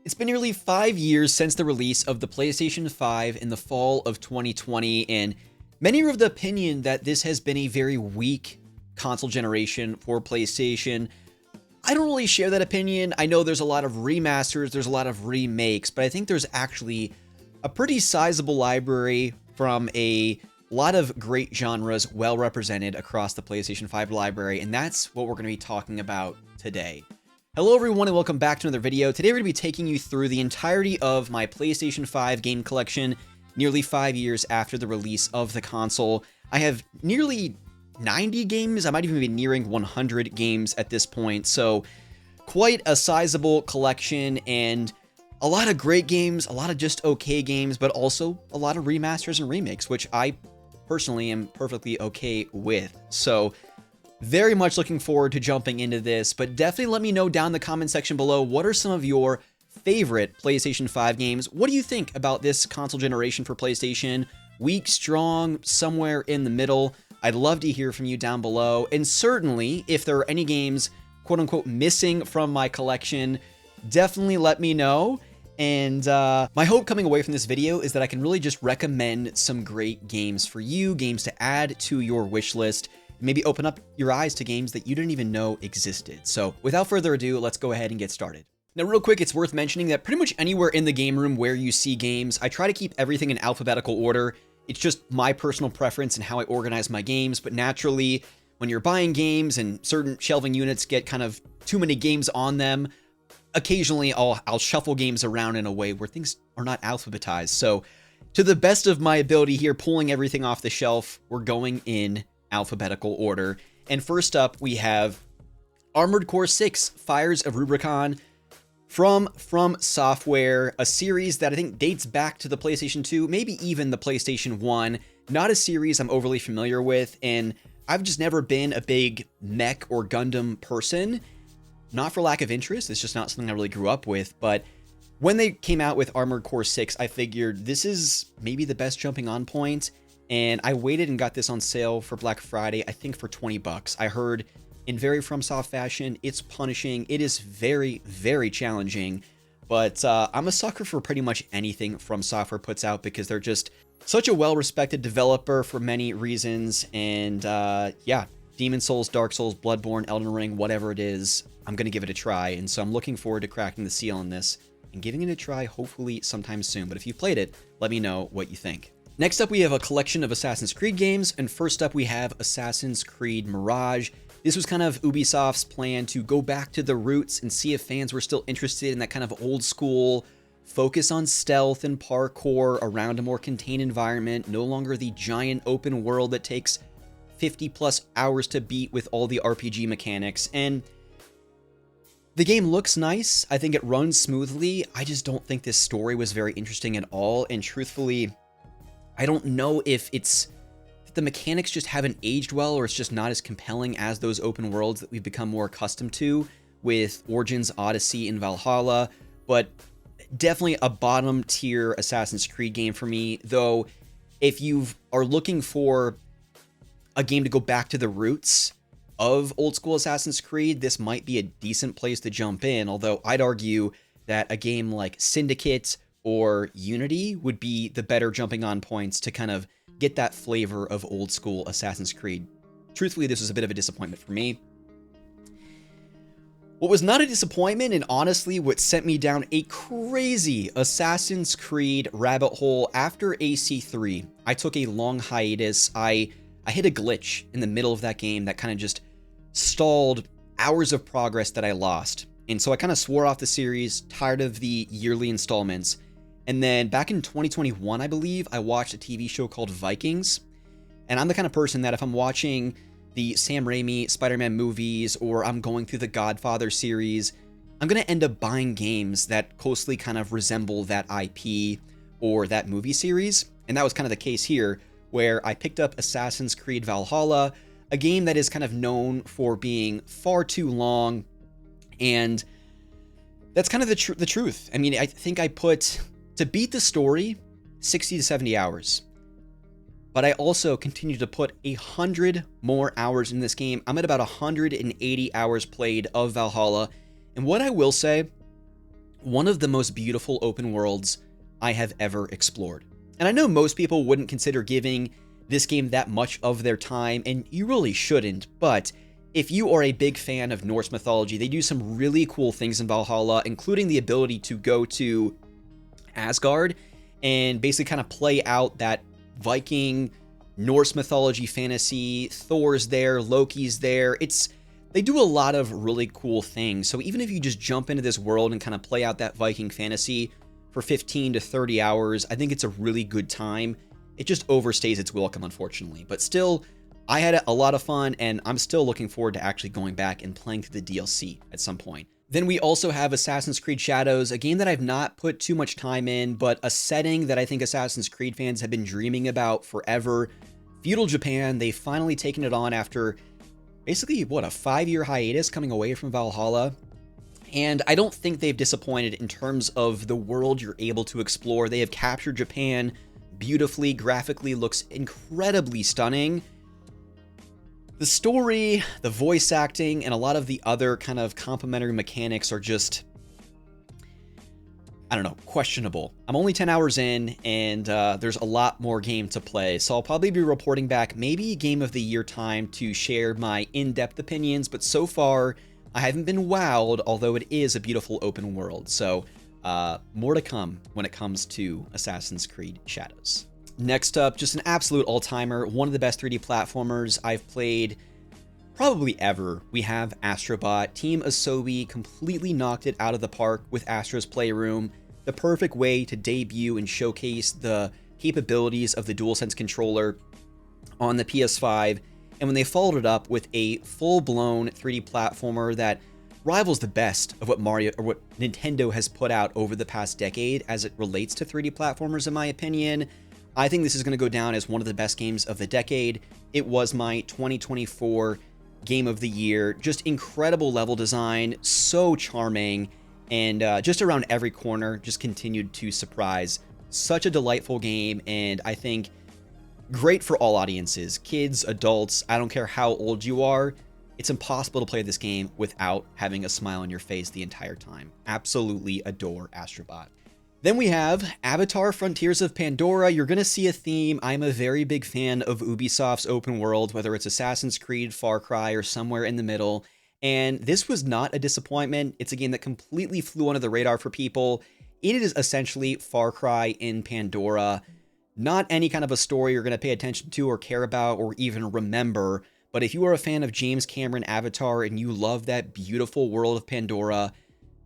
It's been nearly 5 years since the release of the PlayStation 5 in the fall of 2020, and many are of the opinion that this has been a very weak console generation for PlayStation. I don't really share that opinion. I know there's a lot of remasters, there's a lot of remakes, but I think there's actually a pretty sizable library from a lot of great genres well represented across the PlayStation 5 library, and that's what we're going to be talking about today. Hello everyone and welcome back to another video. Today we're going to be taking you through the entirety of my PlayStation 5 game collection nearly 5 years after the release of the console. I have nearly 90 games, I might even be nearing 100 games at this point, so quite a sizable collection and a lot of great games, a lot of just okay games, but also a lot of remasters and remakes, which I personally am perfectly okay with. So very much looking forward to jumping into this, but definitely let me know down in the comment section below, what are some of your favorite PlayStation 5 games? What do you think about this console generation for PlayStation? Weak, strong, somewhere in the middle? I'd love to hear from you down below, and certainly if there are any games quote unquote missing from my collection, definitely let me know. And my hope coming away from this video is that I can really just recommend some great games for you, games to add to your wish list, maybe open up your eyes to games that you didn't even know existed. So without further ado, let's go ahead and get started. Now real quick, it's worth mentioning that pretty much anywhere in the game room where you see games, I try to keep everything in alphabetical order. It's just my personal preference and how I organize my games, but naturally, when you're buying games and certain shelving units get kind of too many games on them, occasionally I'll shuffle games around in a way where things are not alphabetized. So to the best of my ability here, pulling everything off the shelf, we're going in alphabetical order. And first up, we have Armored Core 6: Fires of Rubicon from Software, a series that I think dates back to the PlayStation 2, maybe even the PlayStation 1. Not a series I'm overly familiar with, and I've just never been a big mech or Gundam person. Not for lack of interest, it's just not something I really grew up with, but when they came out with Armored Core 6, I figured this is maybe the best jumping on point. And I waited and got this on sale for Black Friday, I think for 20 bucks. I heard in very FromSoft fashion, it's punishing. It is very, very challenging. But I'm a sucker for pretty much anything FromSoftware puts out because they're just such a well-respected developer for many reasons. And yeah, Demon Souls, Dark Souls, Bloodborne, Elden Ring, whatever it is, I'm going to give it a try. And so I'm looking forward to cracking the seal on this and giving it a try hopefully sometime soon. But if you've played it, let me know what you think. Next up, we have a collection of Assassin's Creed games, and first up we have Assassin's Creed Mirage. This was kind of Ubisoft's plan to go back to the roots and see if fans were still interested in that kind of old school focus on stealth and parkour around a more contained environment, no longer the giant open world that takes 50 plus hours to beat with all the RPG mechanics. And the game looks nice, I think it runs smoothly, I just don't think this story was very interesting at all, and truthfully, I don't know if the mechanics just haven't aged well or it's just not as compelling as those open worlds that we've become more accustomed to with Origins, Odyssey, and Valhalla, but definitely a bottom tier Assassin's Creed game for me, though if you are looking for a game to go back to the roots of old school Assassin's Creed, this might be a decent place to jump in, although I'd argue that a game like Syndicate or Unity would be the better jumping on points to kind of get that flavor of old school Assassin's Creed. Truthfully, this was a bit of a disappointment for me. What was not a disappointment, and honestly what sent me down a crazy Assassin's Creed rabbit hole after AC3, I took a long hiatus. I hit a glitch in the middle of that game that kind of just stalled hours of progress that I lost. And so I kind of swore off the series, tired of the yearly installments. And then back in 2021, I believe, I watched a TV show called Vikings. And I'm the kind of person that if I'm watching the Sam Raimi Spider-Man movies or I'm going through the Godfather series, I'm going to end up buying games that closely kind of resemble that IP or that movie series. And that was kind of the case here, where I picked up Assassin's Creed Valhalla, a game that is kind of known for being far too long. And that's kind of the truth. I mean, I think I put, to beat the story, 60 to 70 hours. But I also continue to put 100 more hours in this game. I'm at about 180 hours played of Valhalla. And what I will say, one of the most beautiful open worlds I have ever explored. And I know most people wouldn't consider giving this game that much of their time, and you really shouldn't, but if you are a big fan of Norse mythology, they do some really cool things in Valhalla, including the ability to go to Asgard and basically kind of play out that Viking Norse mythology fantasy. Thor's there, Loki's there. They do a lot of really cool things. So even if you just jump into this world and kind of play out that Viking fantasy for 15 to 30 hours, I think it's a really good time. It just overstays its welcome, unfortunately. But still, I had a lot of fun, and I'm still looking forward to actually going back and playing through the DLC at some point. Then we also have Assassin's Creed Shadows, a game that I've not put too much time in, but a setting that I think Assassin's Creed fans have been dreaming about forever. Feudal Japan, they've finally taken it on after basically, a 5-year hiatus coming away from Valhalla. And I don't think they've disappointed in terms of the world you're able to explore. They have captured Japan beautifully, graphically looks incredibly stunning. The story, the voice acting, and a lot of the other kind of complementary mechanics are just, I don't know, questionable. I'm only 10 hours in, and there's a lot more game to play, so I'll probably be reporting back maybe Game of the Year time to share my in-depth opinions, but so far, I haven't been wowed, although it is a beautiful open world, so more to come when it comes to Assassin's Creed Shadows. Next up, just an absolute all-timer, one of the best 3D platformers I've played probably ever. We have Astrobot. Team Asobi completely knocked it out of the park with Astro's Playroom, the perfect way to debut and showcase the capabilities of the DualSense controller on the PS5, and when they followed it up with a full-blown 3D platformer that rivals the best of what Nintendo has put out over the past decade as it relates to 3D platformers, in my opinion. I think this is going to go down as one of the best games of the decade. It was my 2024 Game of the Year. Just incredible level design, so charming, and just around every corner, just continued to surprise. Such a delightful game, and I think great for all audiences, kids, adults, I don't care how old you are. It's impossible to play this game without having a smile on your face the entire time. Absolutely adore Astrobot. Then we have Avatar: Frontiers of Pandora. You're going to see a theme. I'm a very big fan of Ubisoft's open world, whether it's Assassin's Creed, Far Cry, or somewhere in the middle. And this was not a disappointment. It's a game that completely flew under the radar for people. It is essentially Far Cry in Pandora. Not any kind of a story you're going to pay attention to or care about or even remember. But if you are a fan of James Cameron Avatar and you love that beautiful world of Pandora,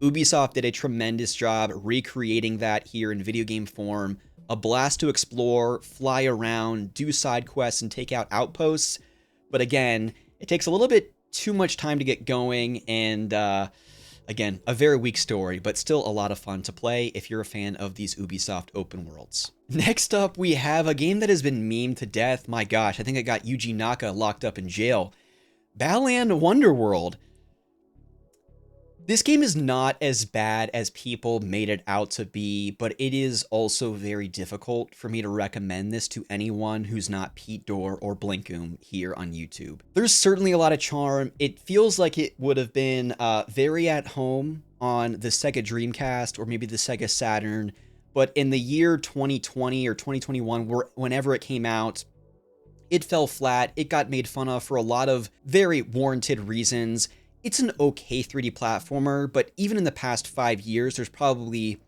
Ubisoft did a tremendous job recreating that here in video game form. A blast to explore, fly around, do side quests, and take out outposts. But again, it takes a little bit too much time to get going, and again, a very weak story, but still a lot of fun to play if you're a fan of these Ubisoft open worlds. Next up, we have a game that has been memed to death. My gosh, I think I got Yuji Naka locked up in jail. Balan Wonderworld. This game is not as bad as people made it out to be, but it is also very difficult for me to recommend this to anyone who's not Pete Dorr or Blinkoom here on YouTube. There's certainly a lot of charm. It feels like it would have been very at home on the Sega Dreamcast or maybe the Sega Saturn, but in the year 2020 or 2021, whenever it came out, it fell flat. It got made fun of for a lot of very warranted reasons. It's an okay 3D platformer, but even in the past 5 years, there's probably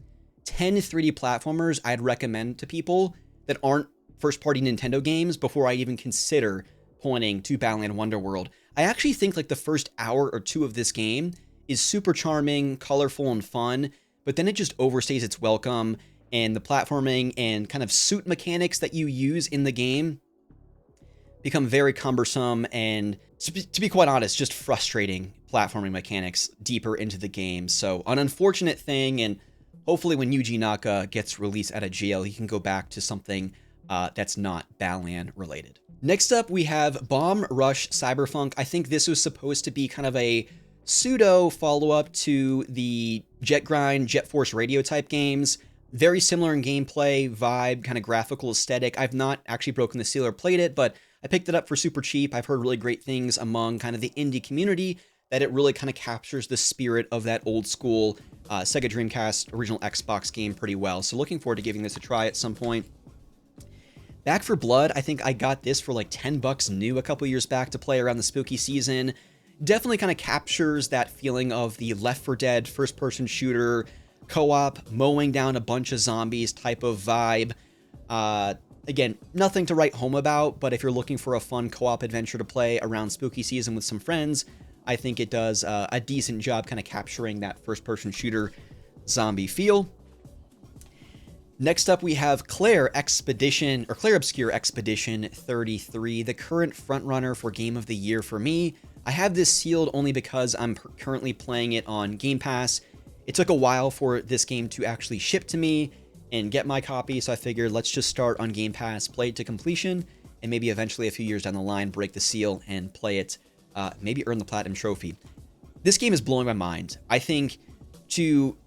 10 3D platformers I'd recommend to people that aren't first-party Nintendo games before I even consider pointing to Balan Wonderworld. I actually think like the first hour or two of this game is super charming, colorful, and fun, but then it just overstays its welcome, and the platforming and kind of suit mechanics that you use in the game become very cumbersome and, to be quite honest, just frustrating platforming mechanics deeper into the game. So an unfortunate thing, and hopefully when Yuji Naka gets released out of jail, he can go back to something that's not Balan related. Next up, we have Bomb Rush Cyberpunk. I think this was supposed to be kind of a pseudo follow-up to the Jet Grind, Jet Force Radio type games. Very similar in gameplay, vibe, kind of graphical aesthetic. I've not actually broken the seal or played it, but I picked it up for super cheap. I've heard really great things among kind of the indie community that it really kind of captures the spirit of that old school Sega Dreamcast original Xbox game pretty well. So looking forward to giving this a try at some point. Back 4 Blood, I think I got this for like $10 new a couple years back to play around the spooky season. Definitely kind of captures that feeling of the Left 4 Dead first-person shooter, co-op, mowing down a bunch of zombies type of vibe. Again, nothing to write home about, but if you're looking for a fun co-op adventure to play around spooky season with some friends, I think it does a decent job kind of capturing that first-person shooter zombie feel. Next up, we have Claire Obscure Expedition 33, the current frontrunner for Game of the Year for me. I have this sealed only because I'm currently playing it on Game Pass. It took a while for this game to actually ship to me and get my copy, so I figured let's just start on Game Pass, play it to completion, and maybe eventually a few years down the line break the seal and play it, maybe earn the Platinum Trophy. This game is blowing my mind. I think to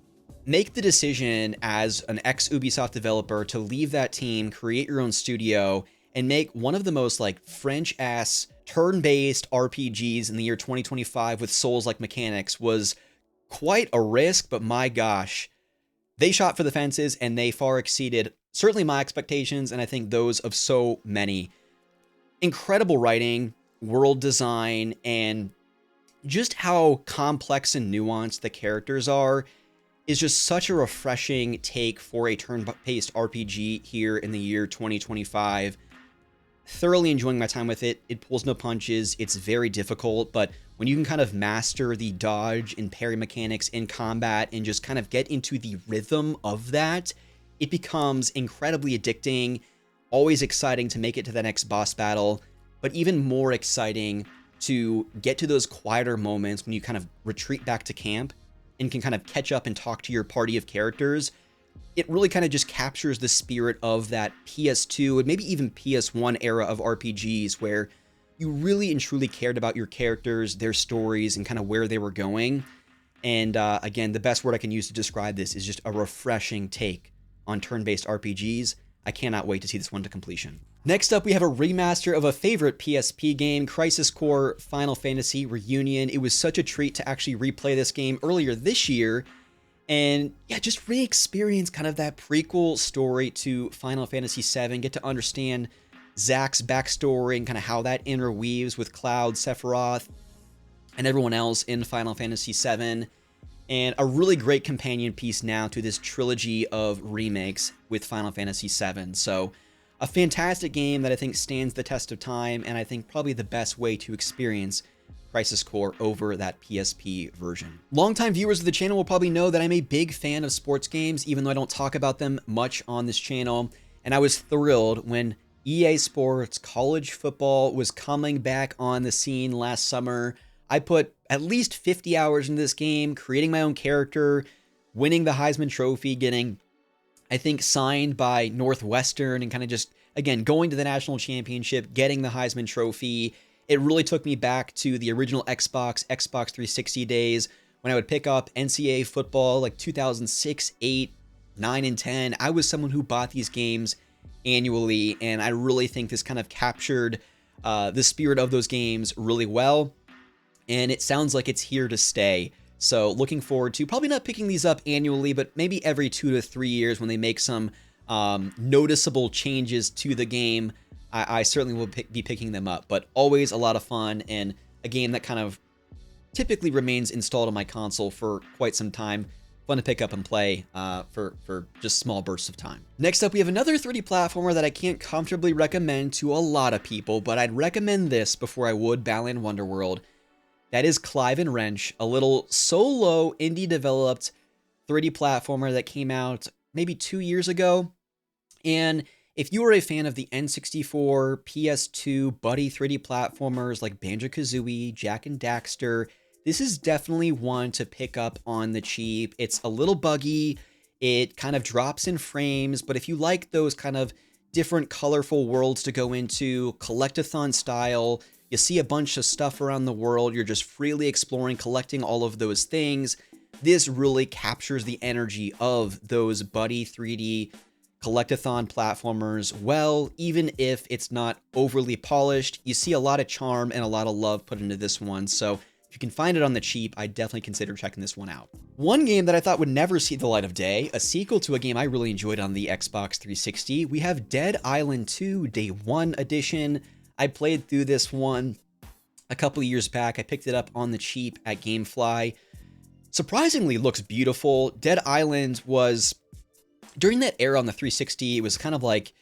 make the decision as an ex-Ubisoft developer to leave that team, create your own studio, and make one of the most like French-ass turn-based RPGs in the year 2025 with Souls-like mechanics was quite a risk, but my gosh, they shot for the fences and they far exceeded certainly my expectations and I think those of so many. Incredible writing, world design, and just how complex and nuanced the characters are is just such a refreshing take for a turn-based RPG here in the year 2025. Thoroughly enjoying my time with it. It pulls no punches. It's very difficult, but when you can kind of master the dodge and parry mechanics in combat and just kind of get into the rhythm of that, it becomes incredibly addicting, always exciting to make it to the next boss battle, but even more exciting to get to those quieter moments when you kind of retreat back to camp and can kind of catch up and talk to your party of characters. It really kind of just captures the spirit of that PS2 and maybe even PS1 era of RPGs where you really and truly cared about your characters, their stories, and kind of where they were going. And again, the best word I can use to describe this is just a refreshing take on turn-based RPGs. I cannot wait to see this one to completion. Next up, we have a remaster of a favorite PSP game, Crisis Core Final Fantasy Reunion. It was such a treat to actually replay this game earlier this year. And yeah, just re-experience kind of that prequel story to Final Fantasy VII, get to understand Zack's backstory and kind of how that interweaves with Cloud, Sephiroth, and everyone else in Final Fantasy VII. And a really great companion piece now to this trilogy of remakes with Final Fantasy VII. So a fantastic game that I think stands the test of time, and I think probably the best way to experience Crisis Core over that PSP version. Longtime viewers of the channel will probably know that I'm a big fan of sports games, even though I don't talk about them much on this channel. And I was thrilled when EA Sports College Football was coming back on the scene last summer. I put at least 50 hours into this game, creating my own character, winning the Heisman Trophy, getting, I think, signed by Northwestern, and kind of just, again, going to the national championship, getting the Heisman Trophy. It really took me back to the original Xbox 360 days when I would pick up NCAA football like 2006, 8, 9, and 10. I was someone who bought these games annually, and I really think this kind of captured the spirit of those games really well, and it sounds like it's here to stay. So looking forward to probably not picking these up annually, but maybe every 2 to 3 years when they make some noticeable changes to the game. I certainly will be picking them up, but always a lot of fun and a game that kind of typically remains installed on my console for quite some time. Fun to pick up and play for just small bursts of time. Next up, we have another 3D platformer that I can't comfortably recommend to a lot of people, but I'd recommend this before I would Balan Wonderworld. That is Clive and Wrench, a little solo indie developed 3D platformer that came out maybe 2 years ago. And if you are a fan of the N64, PS2 buddy 3D platformers like Banjo-Kazooie, Jak and Daxter, this is definitely one to pick up on the cheap. It's a little buggy, it kind of drops in frames, but if you like those kind of different colorful worlds to go into, collectathon style, you see a bunch of stuff around the world, you're just freely exploring, collecting all of those things, this really captures the energy of those buddy 3D collectathon platformers well. Even if it's not overly polished, you see a lot of charm and a lot of love put into this one. So if you can find it on the cheap, I'd definitely consider checking this one out. One game that I thought would never see the light of day, a sequel to a game I really enjoyed on the Xbox 360, we have Dead Island 2 Day 1 Edition. I played through this one a couple of years back. I picked it up on the cheap at GameFly. Surprisingly looks beautiful. Dead Island was, during that era on the 360, it was kind of like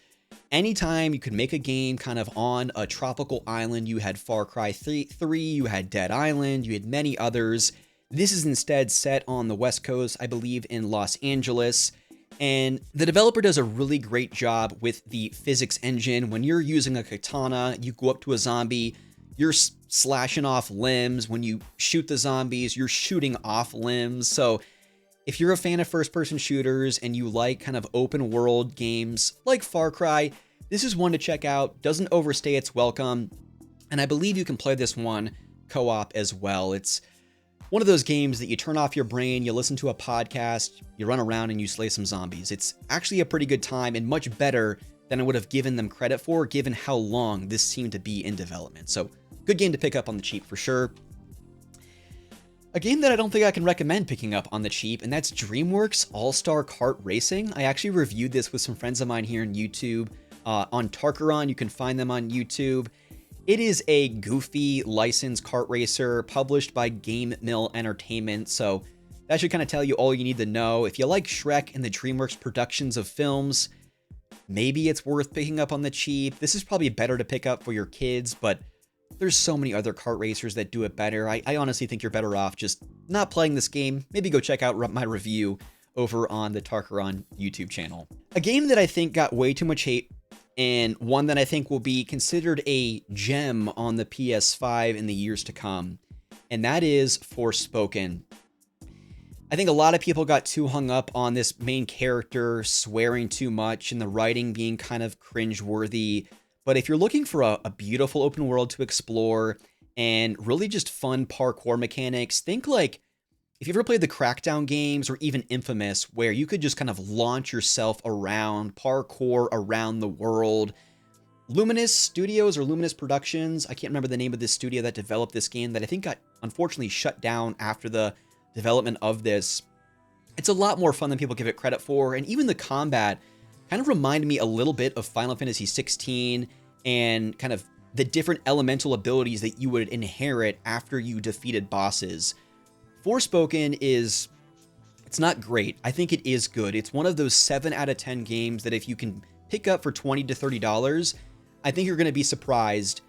anytime you could make a game kind of on a tropical island. You had Far Cry 3, you had Dead Island, you had many others. This is instead set on the West Coast, I believe in Los Angeles. And the developer does a really great job with the physics engine. When you're using a katana, you go up to a zombie, you're slashing off limbs. When you shoot the zombies, you're shooting off limbs. So if you're a fan of first-person shooters and you like kind of open-world games like Far Cry, this is one to check out. Doesn't overstay its welcome. And I believe you can play this one co-op as well. It's one of those games that you turn off your brain, you listen to a podcast, you run around and you slay some zombies. It's actually a pretty good time and much better than I would have given them credit for, given how long this seemed to be in development. So good game to pick up on the cheap for sure. A game that I don't think I can recommend picking up on the cheap, and that's DreamWorks All-Star Kart Racing. I actually reviewed this with some friends of mine here on YouTube. On Tarkaron, you can find them on YouTube. It is a goofy licensed kart racer published by Game Mill Entertainment, so that should kind of tell you all you need to know. If you like Shrek and the DreamWorks productions of films, maybe it's worth picking up on the cheap. This is probably better to pick up for your kids, but there's so many other kart racers that do it better. I honestly think you're better off just not playing this game. Maybe go check out my review over on the Tarkaron YouTube channel. A game that I think got way too much hate, and one that I think will be considered a gem on the PS5 in the years to come, and that is Forspoken. I think a lot of people got too hung up on this main character swearing too much and the writing being kind of cringeworthy. But if you're looking for a beautiful open world to explore and really just fun parkour mechanics, think like if you've ever played the Crackdown games or even Infamous, where you could just kind of launch yourself around, parkour around the world. Luminous Studios or Luminous Productions, I can't remember the name of this studio that developed this game that I think got unfortunately shut down after the development of this. It's a lot more fun than people give it credit for, and even the combat kind of reminded me a little bit of Final Fantasy 16 and kind of the different elemental abilities that you would inherit after you defeated bosses. Forspoken is, it's not great. I think it is good. It's one of those 7 out of 10 games that if you can pick up for $20 to $30, I think you're going to be surprised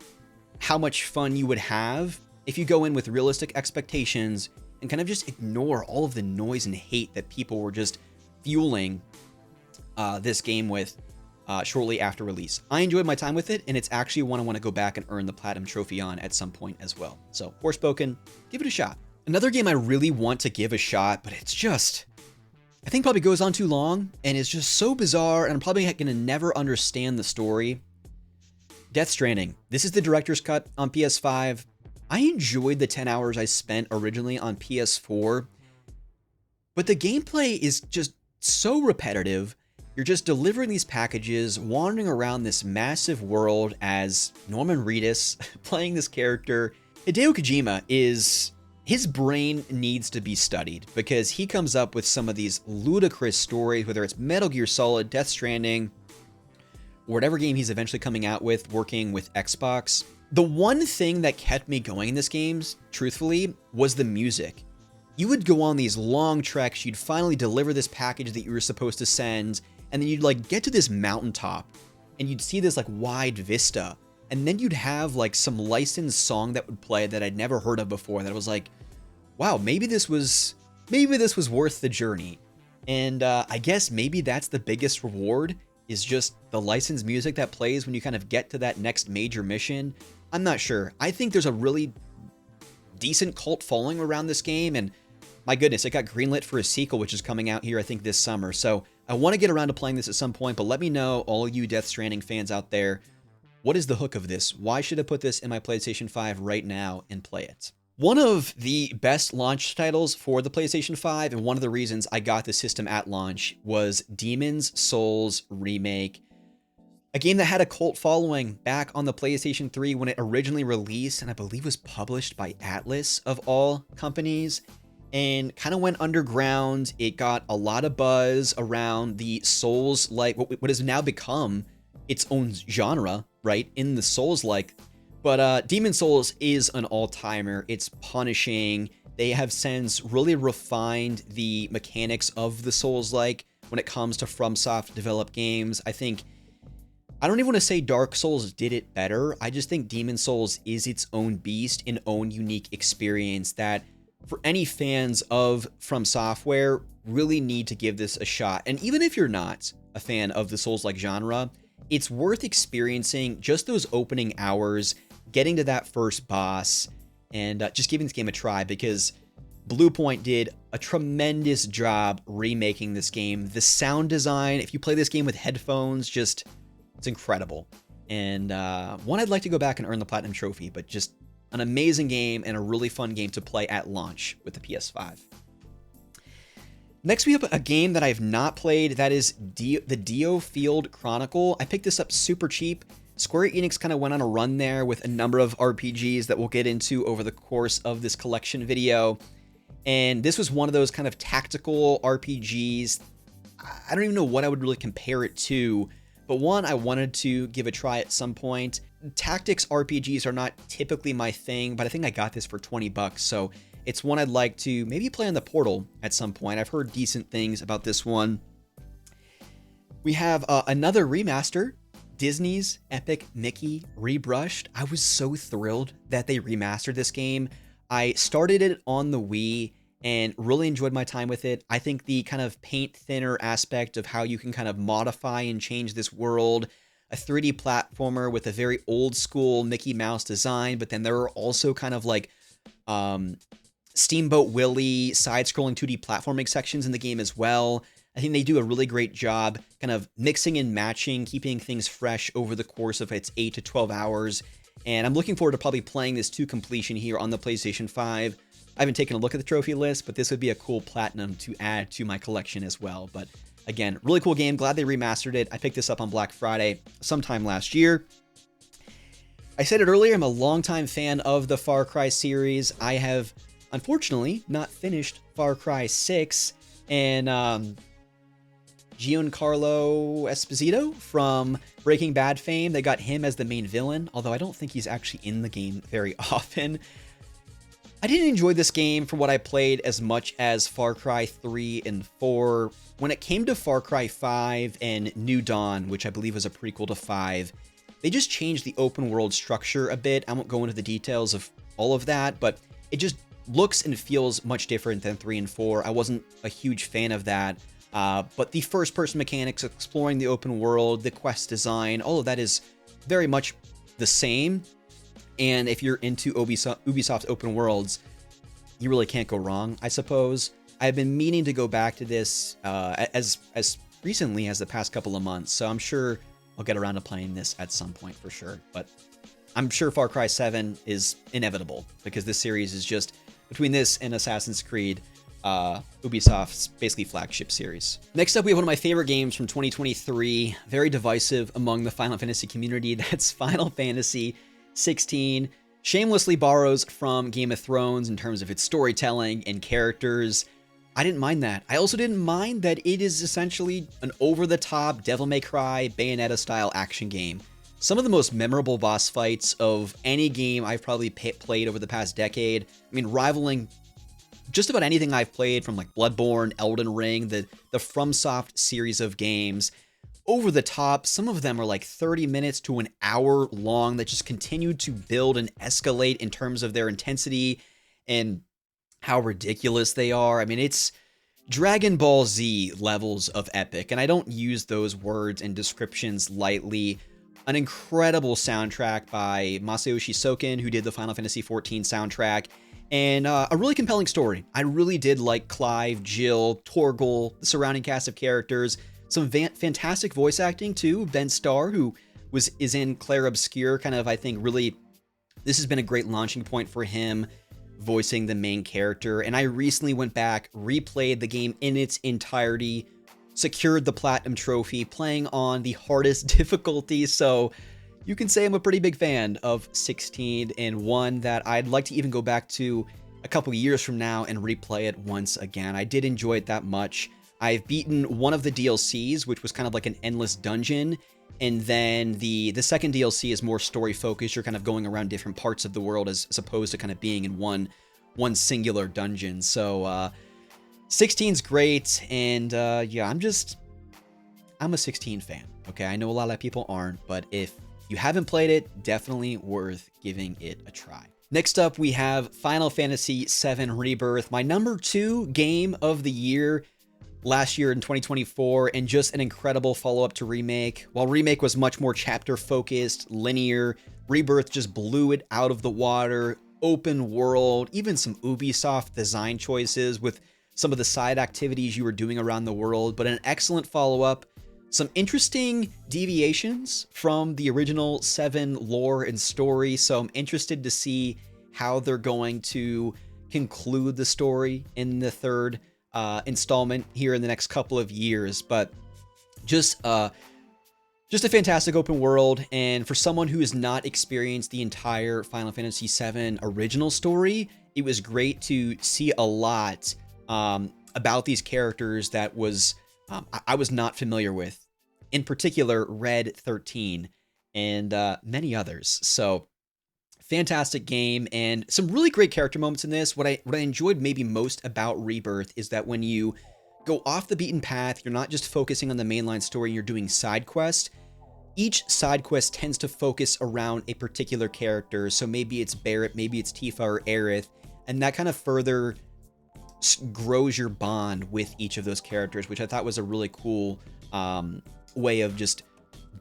how much fun you would have if you go in with realistic expectations and kind of just ignore all of the noise and hate that people were just fueling this game with shortly after release. I enjoyed my time with it, and it's actually one I want to go back and earn the Platinum Trophy on at some point as well. So, Forspoken, give it a shot. Another game I really want to give a shot, but it's just, I think probably goes on too long, and is just so bizarre, and I'm probably going to never understand the story. Death Stranding. This is the director's cut on PS5. I enjoyed the 10 hours I spent originally on PS4, but the gameplay is just so repetitive. You're just delivering these packages, wandering around this massive world as Norman Reedus, playing this character. Hideo Kojima is, his brain needs to be studied because he comes up with some of these ludicrous stories, whether it's Metal Gear Solid, Death Stranding, or whatever game he's eventually coming out with, working with Xbox. The one thing that kept me going in this game, truthfully, was the music. You would go on these long treks, you'd finally deliver this package that you were supposed to send, and then you'd like get to this mountaintop, and you'd see this like wide vista, and then you'd have like some licensed song that would play that I'd never heard of before, that was like, wow, maybe this was worth the journey. And I guess maybe that's the biggest reward, is just the licensed music that plays when you kind of get to that next major mission. I'm not sure. I think there's a really decent cult following around this game, and my goodness, it got greenlit for a sequel, which is coming out here, I think, this summer. So I want to get around to playing this at some point, but let me know, all you Death Stranding fans out there, what is the hook of this? Why should I put this in my PlayStation 5 right now and play it? One of the best launch titles for the PlayStation 5, and one of the reasons I got the system at launch, was Demon's Souls Remake. A game that had a cult following back on the PlayStation 3 when it originally released, and I believe was published by Atlas of all companies, and kind of went underground. It got a lot of buzz around the Souls-like, what has now become its own genre, right, in the Souls-like. But Demon's Souls is an all-timer. It's punishing. They have since really refined the mechanics of the Souls-like when it comes to FromSoft developed games. I don't even want to say Dark Souls did it better. I just think Demon's Souls is its own beast, an own unique experience that for any fans of From Software really need to give this a shot. And even if you're not a fan of the Souls-like genre, it's worth experiencing just those opening hours, getting to that first boss, and just giving this game a try, because Bluepoint did a tremendous job remaking this game. The sound design, if you play this game with headphones, it's incredible. And one I'd like to go back and earn the Platinum Trophy, but just an amazing game and a really fun game to play at launch with the PS5. Next, we have a game that I've not played. That is the Dio Field Chronicle. I picked this up super cheap. Square Enix kind of went on a run there with a number of RPGs that we'll get into over the course of this collection video. And this was one of those kind of tactical RPGs. I don't even know what I would really compare it to, but one I wanted to give a try at some point. Tactics RPGs are not typically my thing, but I think I got this for 20 bucks, so it's one I'd like to maybe play on the Portal at some point. I've heard decent things about this one. We have another remaster, Disney's Epic Mickey Rebrushed. I was so thrilled that they remastered this game. I started it on the Wii and really enjoyed my time with it. I think the kind of paint thinner aspect of how you can kind of modify and change this world, a 3D platformer with a very old school Mickey Mouse design, but then there are also kind of like Steamboat Willie side-scrolling 2D platforming sections in the game as well. I think they do a really great job kind of mixing and matching, keeping things fresh over the course of its 8 to 12 hours. And I'm looking forward to probably playing this to completion here on the PlayStation 5. I haven't taken a look at the trophy list, but this would be a cool platinum to add to my collection as well. But again, really cool game. Glad they remastered it. I picked this up on Black Friday sometime last year. I said it earlier, I'm a longtime fan of the Far Cry series. I have, unfortunately, not finished Far Cry 6. And Giancarlo Esposito from Breaking Bad fame, they got him as the main villain, although I don't think he's actually in the game very often. I didn't enjoy this game for what I played as much as Far Cry 3 and 4. When it came to Far Cry 5 and New Dawn, which I believe was a prequel to 5, they just changed the open world structure a bit. I won't go into the details of all of that, but it just looks and feels much different than 3 and 4. I wasn't a huge fan of that. But the first-person mechanics, exploring the open world, the quest design, all of that is very much the same. And if you're into Ubisoft's open worlds, you really can't go wrong, I suppose. I've been meaning to go back to this as recently as the past couple of months, so I'm sure I'll get around to playing this at some point for sure. But I'm sure Far Cry 7 is inevitable, because this series is just, between this and Assassin's Creed, Ubisoft's basically flagship series. Next up, we have one of my favorite games from 2023, very divisive among the Final Fantasy community. That's Final Fantasy 16. Shamelessly borrows from Game of Thrones in terms of its storytelling and characters. I didn't mind that. I also didn't mind that it is essentially an over-the-top Devil May Cry Bayonetta-style action game. Some of the most memorable boss fights of any game I've probably played over the past decade. I mean, rivaling just about anything I've played, from like Bloodborne, Elden Ring, the FromSoft series of games. Over the top, some of them are like 30 minutes to an hour long that just continue to build and escalate in terms of their intensity and how ridiculous they are. I mean, it's Dragon Ball Z levels of epic, and I don't use those words and descriptions lightly. An incredible soundtrack by Masayoshi Soken, who did the Final Fantasy XIV soundtrack, and a really compelling story. I really did like Clive, Jill, Torgal, the surrounding cast of characters. Some fantastic voice acting too. Ben Starr, who is in Clair Obscur, kind of, I think, really, this has been a great launching point for him, voicing the main character. And I recently went back, replayed the game in its entirety, secured the Platinum Trophy playing on the hardest difficulty, so you can say I'm a pretty big fan of 16 and one that I'd like to even go back to a couple years from now and replay it once again. I did enjoy it that much. I've beaten one of the DLCs, which was kind of like an endless dungeon, and then the second DLC is more story focused. You're kind of going around different parts of the world as opposed to kind of being in one singular dungeon. So 16's great, and yeah, I'm a 16 fan. Okay, I know a lot of people aren't, but if you haven't played it, definitely worth giving it a try. Next up, we have Final Fantasy VII Rebirth, my number 2 game of the year last year in 2024, and just an incredible follow-up to Remake. While Remake was much more chapter-focused, linear, Rebirth just blew it out of the water, open world, even some Ubisoft design choices with some of the side activities you were doing around the world, but an excellent follow-up. Some interesting deviations from the original 7 lore and story, so I'm interested to see how they're going to conclude the story in the third installment here in the next couple of years. But just a fantastic open world, and for someone who has not experienced the entire Final Fantasy VII original story, it was great to see a lot about these characters that I was not familiar with. In particular, Red 13 and many others. So fantastic game, and some really great character moments in this. What I enjoyed maybe most about Rebirth is that when you go off the beaten path, you're not just focusing on the mainline story, you're doing side quests. Each side quest tends to focus around a particular character. So maybe it's Barrett, maybe it's Tifa or Aerith, and that kind of further grows your bond with each of those characters, which I thought was a really cool way of just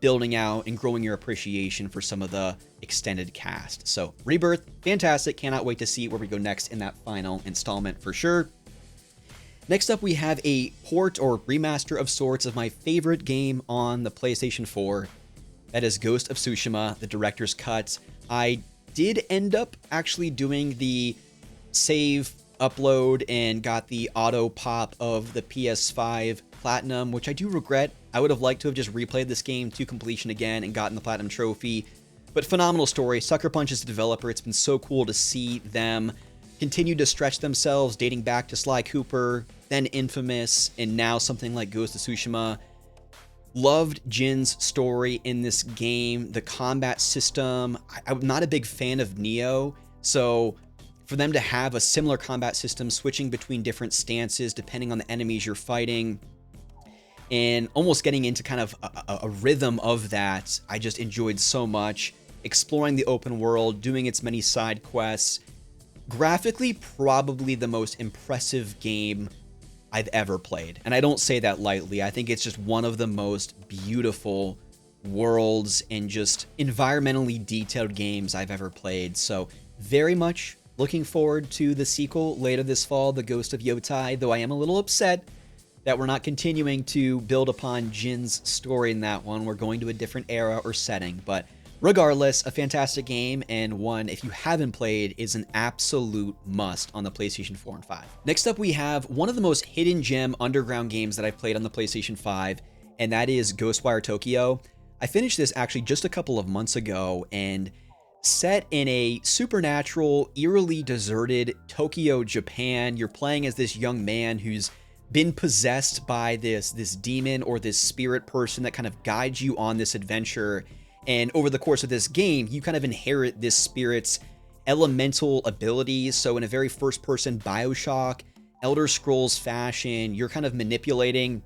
building out and growing your appreciation for some of the extended cast. So Rebirth, fantastic. Cannot wait to see where we go next in that final installment for sure. Next up, we have a port or remaster of sorts of my favorite game on the PlayStation 4. That is Ghost of Tsushima, the director's cut. I did end up actually doing the save upload and got the auto pop of the PS5 Platinum, which I do regret. I would have liked to have just replayed this game to completion again and gotten the Platinum Trophy. But phenomenal story. Sucker Punch is the developer. It's been so cool to see them continue to stretch themselves, dating back to Sly Cooper, then Infamous, and now something like Ghost of Tsushima. Loved Jin's story in this game. The combat system. I'm not a big fan of Neo, so for them to have a similar combat system, switching between different stances depending on the enemies you're fighting, and almost getting into kind of a rhythm of that, I just enjoyed so much. Exploring the open world, doing its many side quests. Graphically, probably the most impressive game I've ever played. And I don't say that lightly. I think it's just one of the most beautiful worlds and just environmentally detailed games I've ever played. So very much looking forward to the sequel later this fall, The Ghost of Yotai, though I am a little upset that we're not continuing to build upon Jin's story in that one. We're going to a different era or setting, but regardless, a fantastic game, and one, if you haven't played, is an absolute must on the PlayStation 4 and 5. Next up, we have one of the most hidden gem underground games that I've played on the PlayStation 5, and that is Ghostwire Tokyo. I finished this actually just a couple of months ago, and set in a supernatural, eerily deserted Tokyo, Japan. You're playing as this young man who's been possessed by this demon or this spirit person that kind of guides you on this adventure. And over the course of this game, you kind of inherit this spirit's elemental abilities. So in a very first-person Bioshock, Elder Scrolls fashion, you're kind of manipulating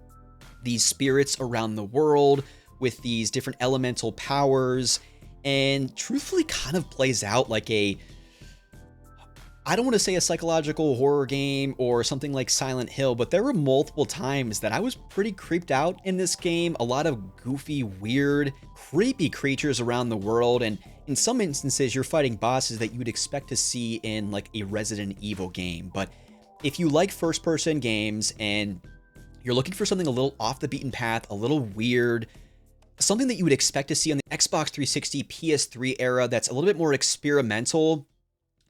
these spirits around the world with these different elemental powers, and truthfully kind of plays out like I don't want to say a psychological horror game or something like Silent Hill, but there were multiple times that I was pretty creeped out in this game. A lot of goofy, weird, creepy creatures around the world, and in some instances you're fighting bosses that you would expect to see in like a Resident Evil game. But if you like first-person games and you're looking for something a little off the beaten path, a little weird, something that you would expect to see on the Xbox 360, PS3 era that's a little bit more experimental,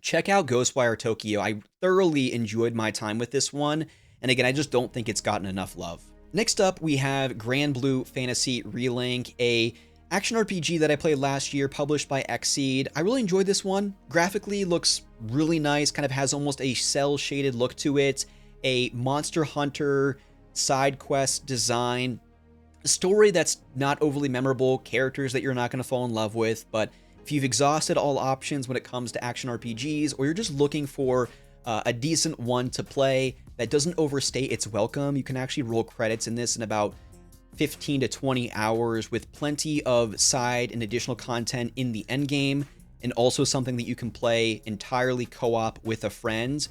check out Ghostwire Tokyo. I thoroughly enjoyed my time with this one, and again, I just don't think it's gotten enough love. Next up, we have Grand Blue Fantasy Relink, a action RPG that I played last year, published by Xseed. I really enjoyed this one. Graphically, looks really nice, kind of has almost a cel-shaded look to it. A Monster Hunter side quest design. A story that's not overly memorable, characters that you're not going to fall in love with, but if you've exhausted all options when it comes to action RPGs, or you're just looking for a decent one to play that doesn't overstay its welcome, you can actually roll credits in this in about 15 to 20 hours with plenty of side and additional content in the endgame, and also something that you can play entirely co-op with a friend.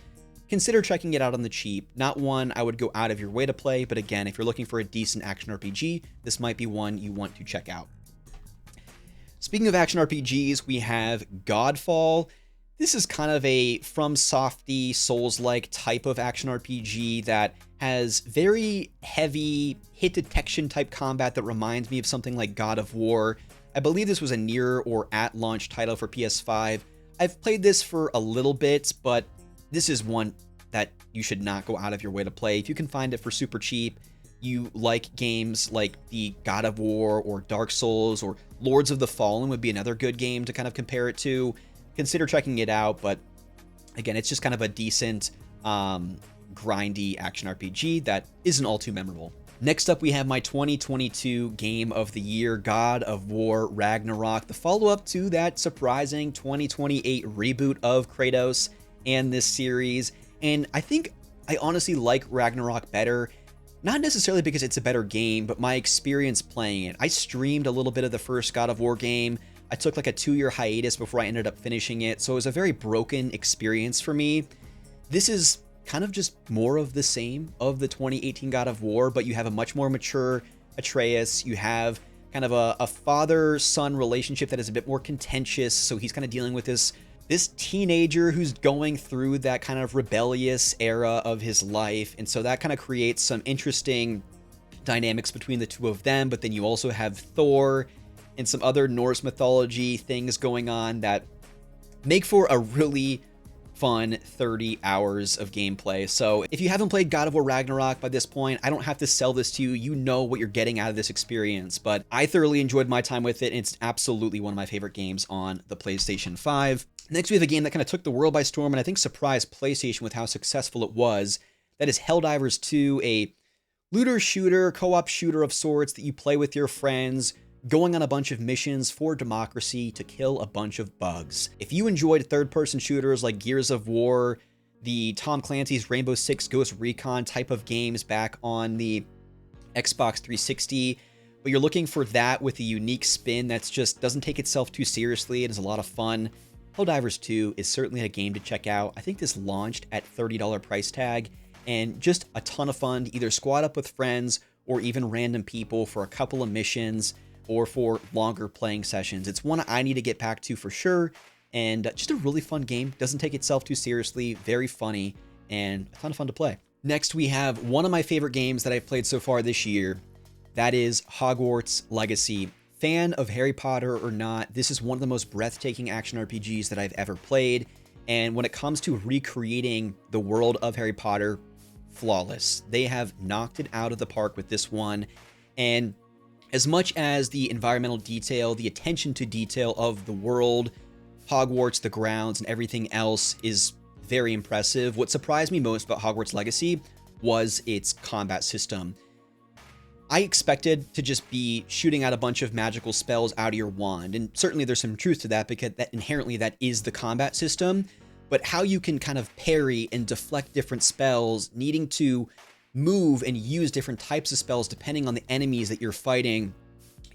Consider checking it out on the cheap. Not one I would go out of your way to play, but again, if you're looking for a decent action RPG, this might be one you want to check out. Speaking of action RPGs, we have Godfall. This is kind of a FromSofty, Souls-like type of action RPG that has very heavy hit detection type combat that reminds me of something like God of War. I believe this was a near or at launch title for PS5. I've played this for a little bit, but this is one that you should not go out of your way to play. If you can find it for super cheap, you like games like the God of War or Dark Souls or Lords of the Fallen would be another good game to kind of compare it to. Consider checking it out, but again, it's just kind of a decent, grindy action RPG that isn't all too memorable. Next up, we have my 2022 Game of the Year, God of War Ragnarok, the follow-up to that surprising 2028 reboot of Kratos and this series. And I think I honestly like Ragnarok better, not necessarily because it's a better game, but my experience playing it. I streamed a little bit of the first God of War game. I took like a 2-year hiatus before I ended up finishing it, so it was a very broken experience for me. This is kind of just more of the same of the 2018 God of War, but you have a much more mature Atreus. You have kind of a father-son relationship that is a bit more contentious, so he's kind of dealing with this teenager who's going through that kind of rebellious era of his life, and so that kind of creates some interesting dynamics between the two of them. But then you also have Thor and some other Norse mythology things going on that make for a really fun 30 hours of gameplay. So if you haven't played God of War Ragnarok by this point, I don't have to sell this to you. You know what you're getting out of this experience, but I thoroughly enjoyed my time with it, and it's absolutely one of my favorite games on the PlayStation 5. Next, we have a game that kind of took the world by storm and I think surprised PlayStation with how successful it was. That is Helldivers 2, a looter shooter, co-op shooter of sorts that you play with your friends, going on a bunch of missions for democracy to kill a bunch of bugs. If you enjoyed third-person shooters like Gears of War, the Tom Clancy's Rainbow Six Ghost Recon type of games back on the Xbox 360, but you're looking for that with a unique spin that's just doesn't take itself too seriously, it is a lot of fun, Helldivers 2 is certainly a game to check out. I think this launched at $30 price tag, and just a ton of fun to either squad up with friends or even random people for a couple of missions or for longer playing sessions. It's one I need to get back to for sure, and just a really fun game. Doesn't take itself too seriously, very funny, and a ton of fun to play. Next, we have one of my favorite games that I've played so far this year. That is Hogwarts Legacy. Fan of Harry Potter or not, this is one of the most breathtaking action RPGs that I've ever played, and when it comes to recreating the world of Harry Potter, flawless. They have knocked it out of the park with this one, and as much as the environmental detail, the attention to detail of the world, Hogwarts, the grounds, and everything else is very impressive. What surprised me most about Hogwarts Legacy was its combat system. I expected to just be shooting out a bunch of magical spells out of your wand, and certainly there's some truth to that because that inherently that is the combat system, but how you can kind of parry and deflect different spells, needing to move and use different types of spells depending on the enemies that you're fighting.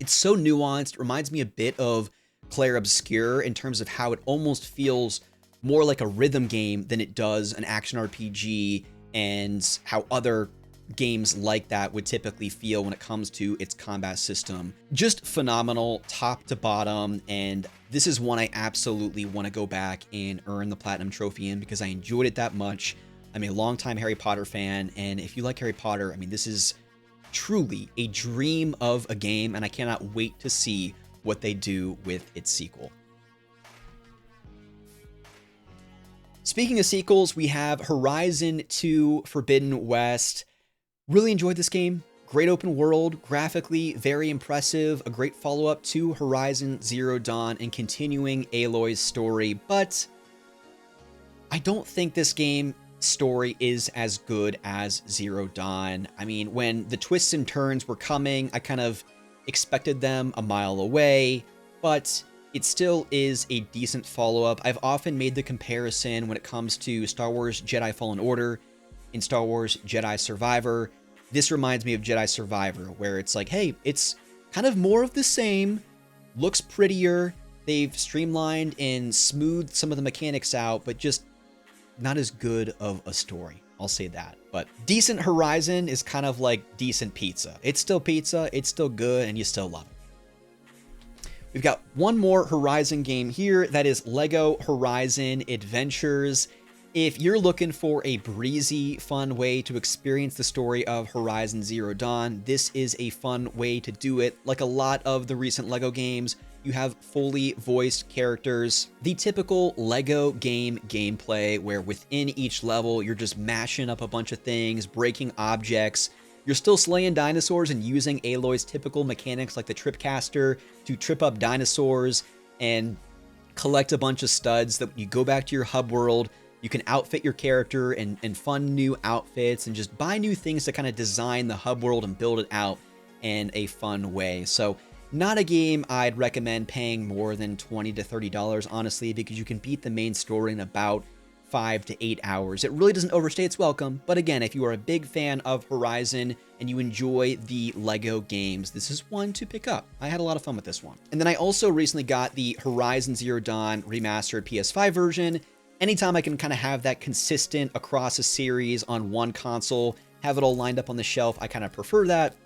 It's so nuanced. It reminds me a bit of Clair Obscur in terms of how it almost feels more like a rhythm game than it does an action RPG, and how other games like that would typically feel when it comes to its combat system. Just phenomenal top to bottom, and this is one I absolutely want to go back and earn the Platinum Trophy in because I enjoyed it that much. I'm a longtime Harry Potter fan, and if you like Harry Potter, I mean, this is truly a dream of a game, and I cannot wait to see what they do with its sequel. Speaking of sequels, we have Horizon 2 Forbidden West. Really enjoyed this game. great open world, graphically very impressive, a great follow-up to Horizon Zero Dawn and continuing Aloy's story, but I don't think this game story is as good as Zero Dawn. I mean, when the twists and turns were coming, I kind of expected them a mile away, but it still is a decent follow-up. I've often made the comparison when it comes to Star Wars Jedi Fallen Order and Star Wars Jedi Survivor. This reminds me of Jedi Survivor, where it's like, hey, it's kind of more of the same, looks prettier, they've streamlined and smoothed some of the mechanics out, but just not as good of a story. I'll say that. But decent Horizon is kind of like decent pizza. It's still pizza, it's still good, and you still love it. We've got one more Horizon game here, that is LEGO Horizon Adventures. If you're looking for a breezy, fun way to experience the story of Horizon Zero Dawn, this is a fun way to do it. Like a lot of the recent LEGO games, you have fully voiced characters. The typical LEGO game gameplay where within each level, you're just mashing up a bunch of things, breaking objects. You're still slaying dinosaurs and using Aloy's typical mechanics like the Tripcaster to trip up dinosaurs and collect a bunch of studs that when you go back to your hub world, you can outfit your character and fun new outfits and just buy new things to kind of design the hub world and build it out in a fun way. So not a game I'd recommend paying more than $20 to $30, honestly, because you can beat the main story in about 5 to 8 hours. It really doesn't overstay its welcome, but again, if you are a big fan of Horizon and you enjoy the LEGO games, this is one to pick up. I had a lot of fun with this one. And then I also recently got the Horizon Zero Dawn remastered PS5 version. Anytime I can kind of have that consistent across a series on one console, have it all lined up on the shelf, I kind of prefer that.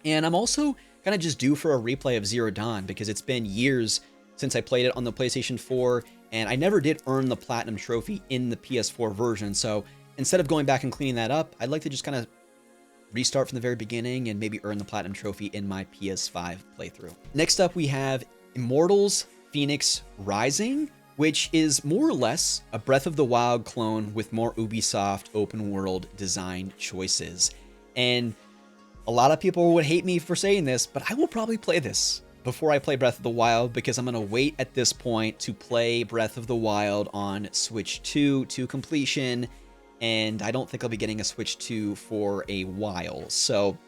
And I'm also kind of just due for a replay of Zero Dawn because it's been years since I played it on the PlayStation 4, and I never did earn the Platinum Trophy in the PS4 version. So instead of going back and cleaning that up, I'd like to just kind of restart from the very beginning and maybe earn the Platinum Trophy in my PS5 playthrough. Next up, we have Immortals Fenyx Rising, which is more or less a Breath of the Wild clone with more Ubisoft open world design choices. And a lot of people would hate me for saying this, but I will probably play this before I play Breath of the Wild because I'm going to wait at this point to play Breath of the Wild on Switch 2 to completion, and I don't think I'll be getting a Switch 2 for a while. So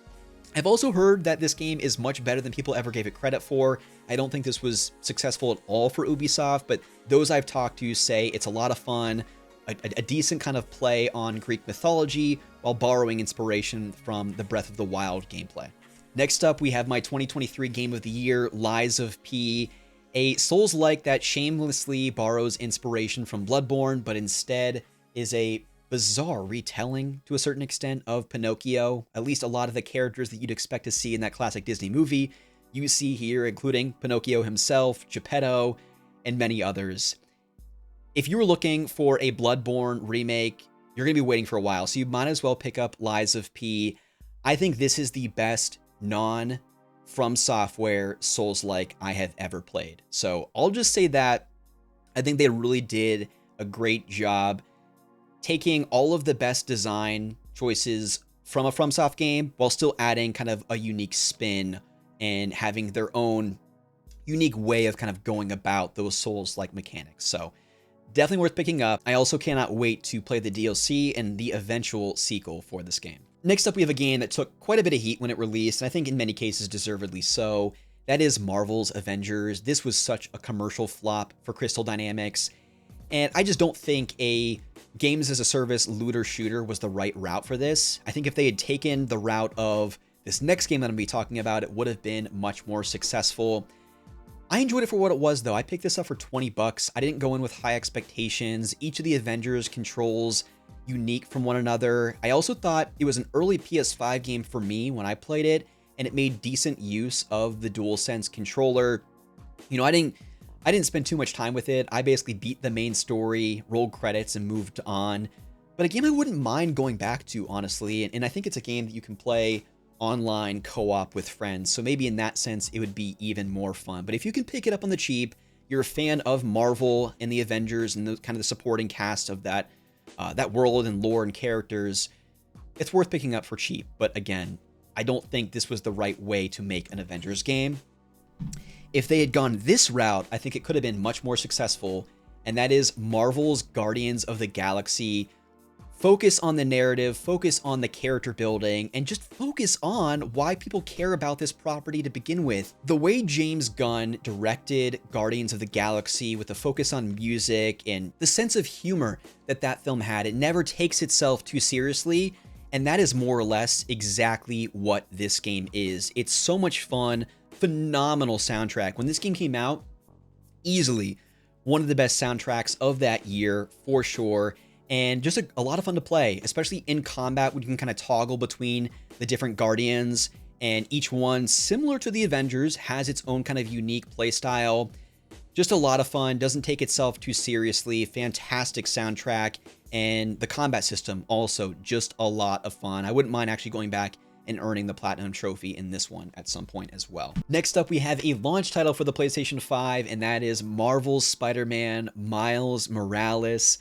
I've also heard that this game is much better than people ever gave it credit for. I don't think this was successful at all for Ubisoft, but those I've talked to say it's a lot of fun, a decent kind of play on Greek mythology while borrowing inspiration from the Breath of the Wild gameplay. Next up, we have my 2023 Game of the Year, Lies of P, a Souls-like that shamelessly borrows inspiration from Bloodborne, but instead is a bizarre retelling to a certain extent of Pinocchio. At least a lot of the characters that you'd expect to see in that classic Disney movie you see here, including Pinocchio himself, Geppetto, and many others. If you were looking for a Bloodborne remake, you're going to be waiting for a while, so you might as well pick up Lies of P. I think this is the best non-From Software Souls-like I have ever played. So I'll just say that I think they really did a great job taking all of the best design choices from a FromSoft game while still adding kind of a unique spin and having their own unique way of kind of going about those Souls-like mechanics. So definitely worth picking up. I also cannot wait to play the DLC and the eventual sequel for this game. Next up, we have a game that took quite a bit of heat when it released, and I think in many cases deservedly so. That is Marvel's Avengers. This was such a commercial flop for Crystal Dynamics, and I just don't think a games as a service looter shooter was the right route for this. I think if they had taken the route of this next game that I'm going to be talking about, it would have been much more successful. I enjoyed it for what it was, though. I picked this up for $20. I didn't go in with high expectations. Each of the Avengers controls unique from one another. I also thought it was an early PS5 game for me when I played it, and it made decent use of the DualSense controller. You know, I didn't spend too much time with it. I basically beat the main story, rolled credits, and moved on. But a game I wouldn't mind going back to, honestly, and I think it's a game that you can play online co-op with friends, so maybe in that sense it would be even more fun. But if you can pick it up on the cheap, you're a fan of Marvel and the Avengers and the kind of the supporting cast of that world and lore and characters, it's worth picking up for cheap. But again, I don't think this was the right way to make an Avengers game. If they had gone this route, I think it could have been much more successful, and that is Marvel's Guardians of the Galaxy. Focus on the narrative, focus on the character building, and just focus on why people care about this property to begin with. The way James Gunn directed Guardians of the Galaxy with the focus on music and the sense of humor that that film had, it never takes itself too seriously, and that is more or less exactly what this game is. It's so much fun, phenomenal soundtrack. When this game came out, easily one of the best soundtracks of that year for sure. And just a lot of fun to play, especially in combat when you can kind of toggle between the different Guardians, and each one, similar to the Avengers, has its own kind of unique playstyle. Just a lot of fun, doesn't take itself too seriously, fantastic soundtrack, and the combat system also just a lot of fun. I wouldn't mind actually going back and earning the Platinum Trophy in this one at some point as well. Next up, we have a launch title for the PlayStation 5, and that is Marvel's Spider-Man Miles Morales.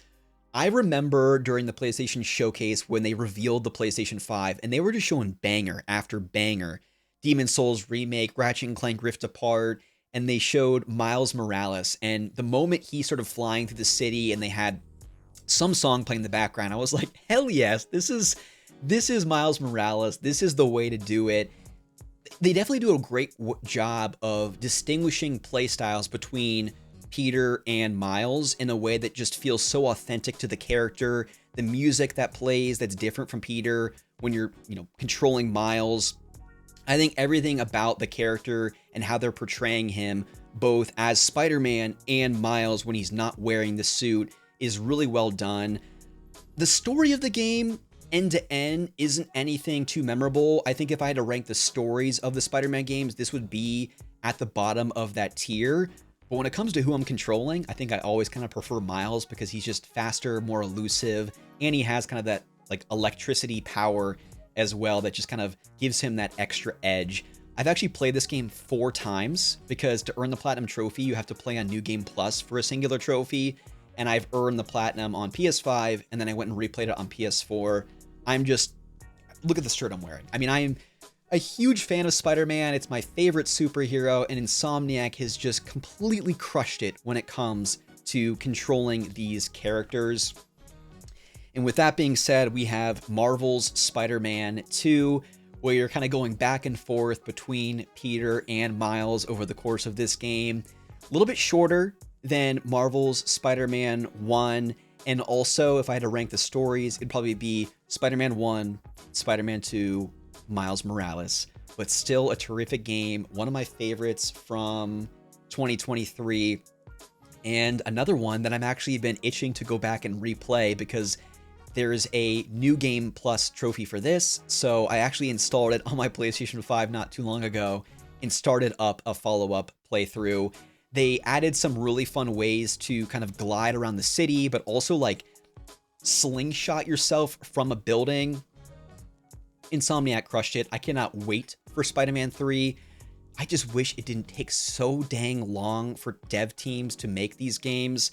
I remember during the PlayStation Showcase when they revealed the PlayStation 5, and they were just showing banger after banger. Demon's Souls Remake, Ratchet & Clank Rift Apart, and they showed Miles Morales. And the moment he started flying through the city and they had some song playing in the background, I was like, hell yes, this is Miles Morales. This is the way to do it. They definitely do a great job of distinguishing playstyles between Peter and Miles in a way that just feels so authentic to the character. The music that plays that's different from Peter when you're, controlling Miles. I think everything about the character and how they're portraying him, both as Spider-Man and Miles when he's not wearing the suit, is really well done. The story of the game, end to end, isn't anything too memorable. I think if I had to rank the stories of the Spider-Man games, this would be at the bottom of that tier. But when it comes to who I'm controlling, I think I always kind of prefer Miles because he's just faster, more elusive, and he has kind of that like electricity power as well that just kind of gives him that extra edge. I've actually played this game 4 times because to earn the Platinum Trophy, you have to play on New Game Plus for a singular trophy, and I've earned the Platinum on PS5, and then I went and replayed it on PS4. Look at the shirt I'm wearing. I mean, I am a huge fan of Spider-Man. It's my favorite superhero, and Insomniac has just completely crushed it when it comes to controlling these characters. And with that being said, we have Marvel's Spider-Man 2, where you're kind of going back and forth between Peter and Miles over the course of this game. A little bit shorter than Marvel's Spider-Man 1, and also, if I had to rank the stories, it'd probably be Spider-Man 1, Spider-Man 2, Miles Morales, but still a terrific game. One of my favorites from 2023, and another one that I'm actually been itching to go back and replay because there's a New Game Plus trophy for this. So I actually installed it on my PlayStation 5 not too long ago and started up a follow-up playthrough. They added some really fun ways to kind of glide around the city, but also like slingshot yourself from a building. Insomniac crushed it. I cannot wait for Spider-Man 3. I just wish it didn't take so dang long for dev teams to make these games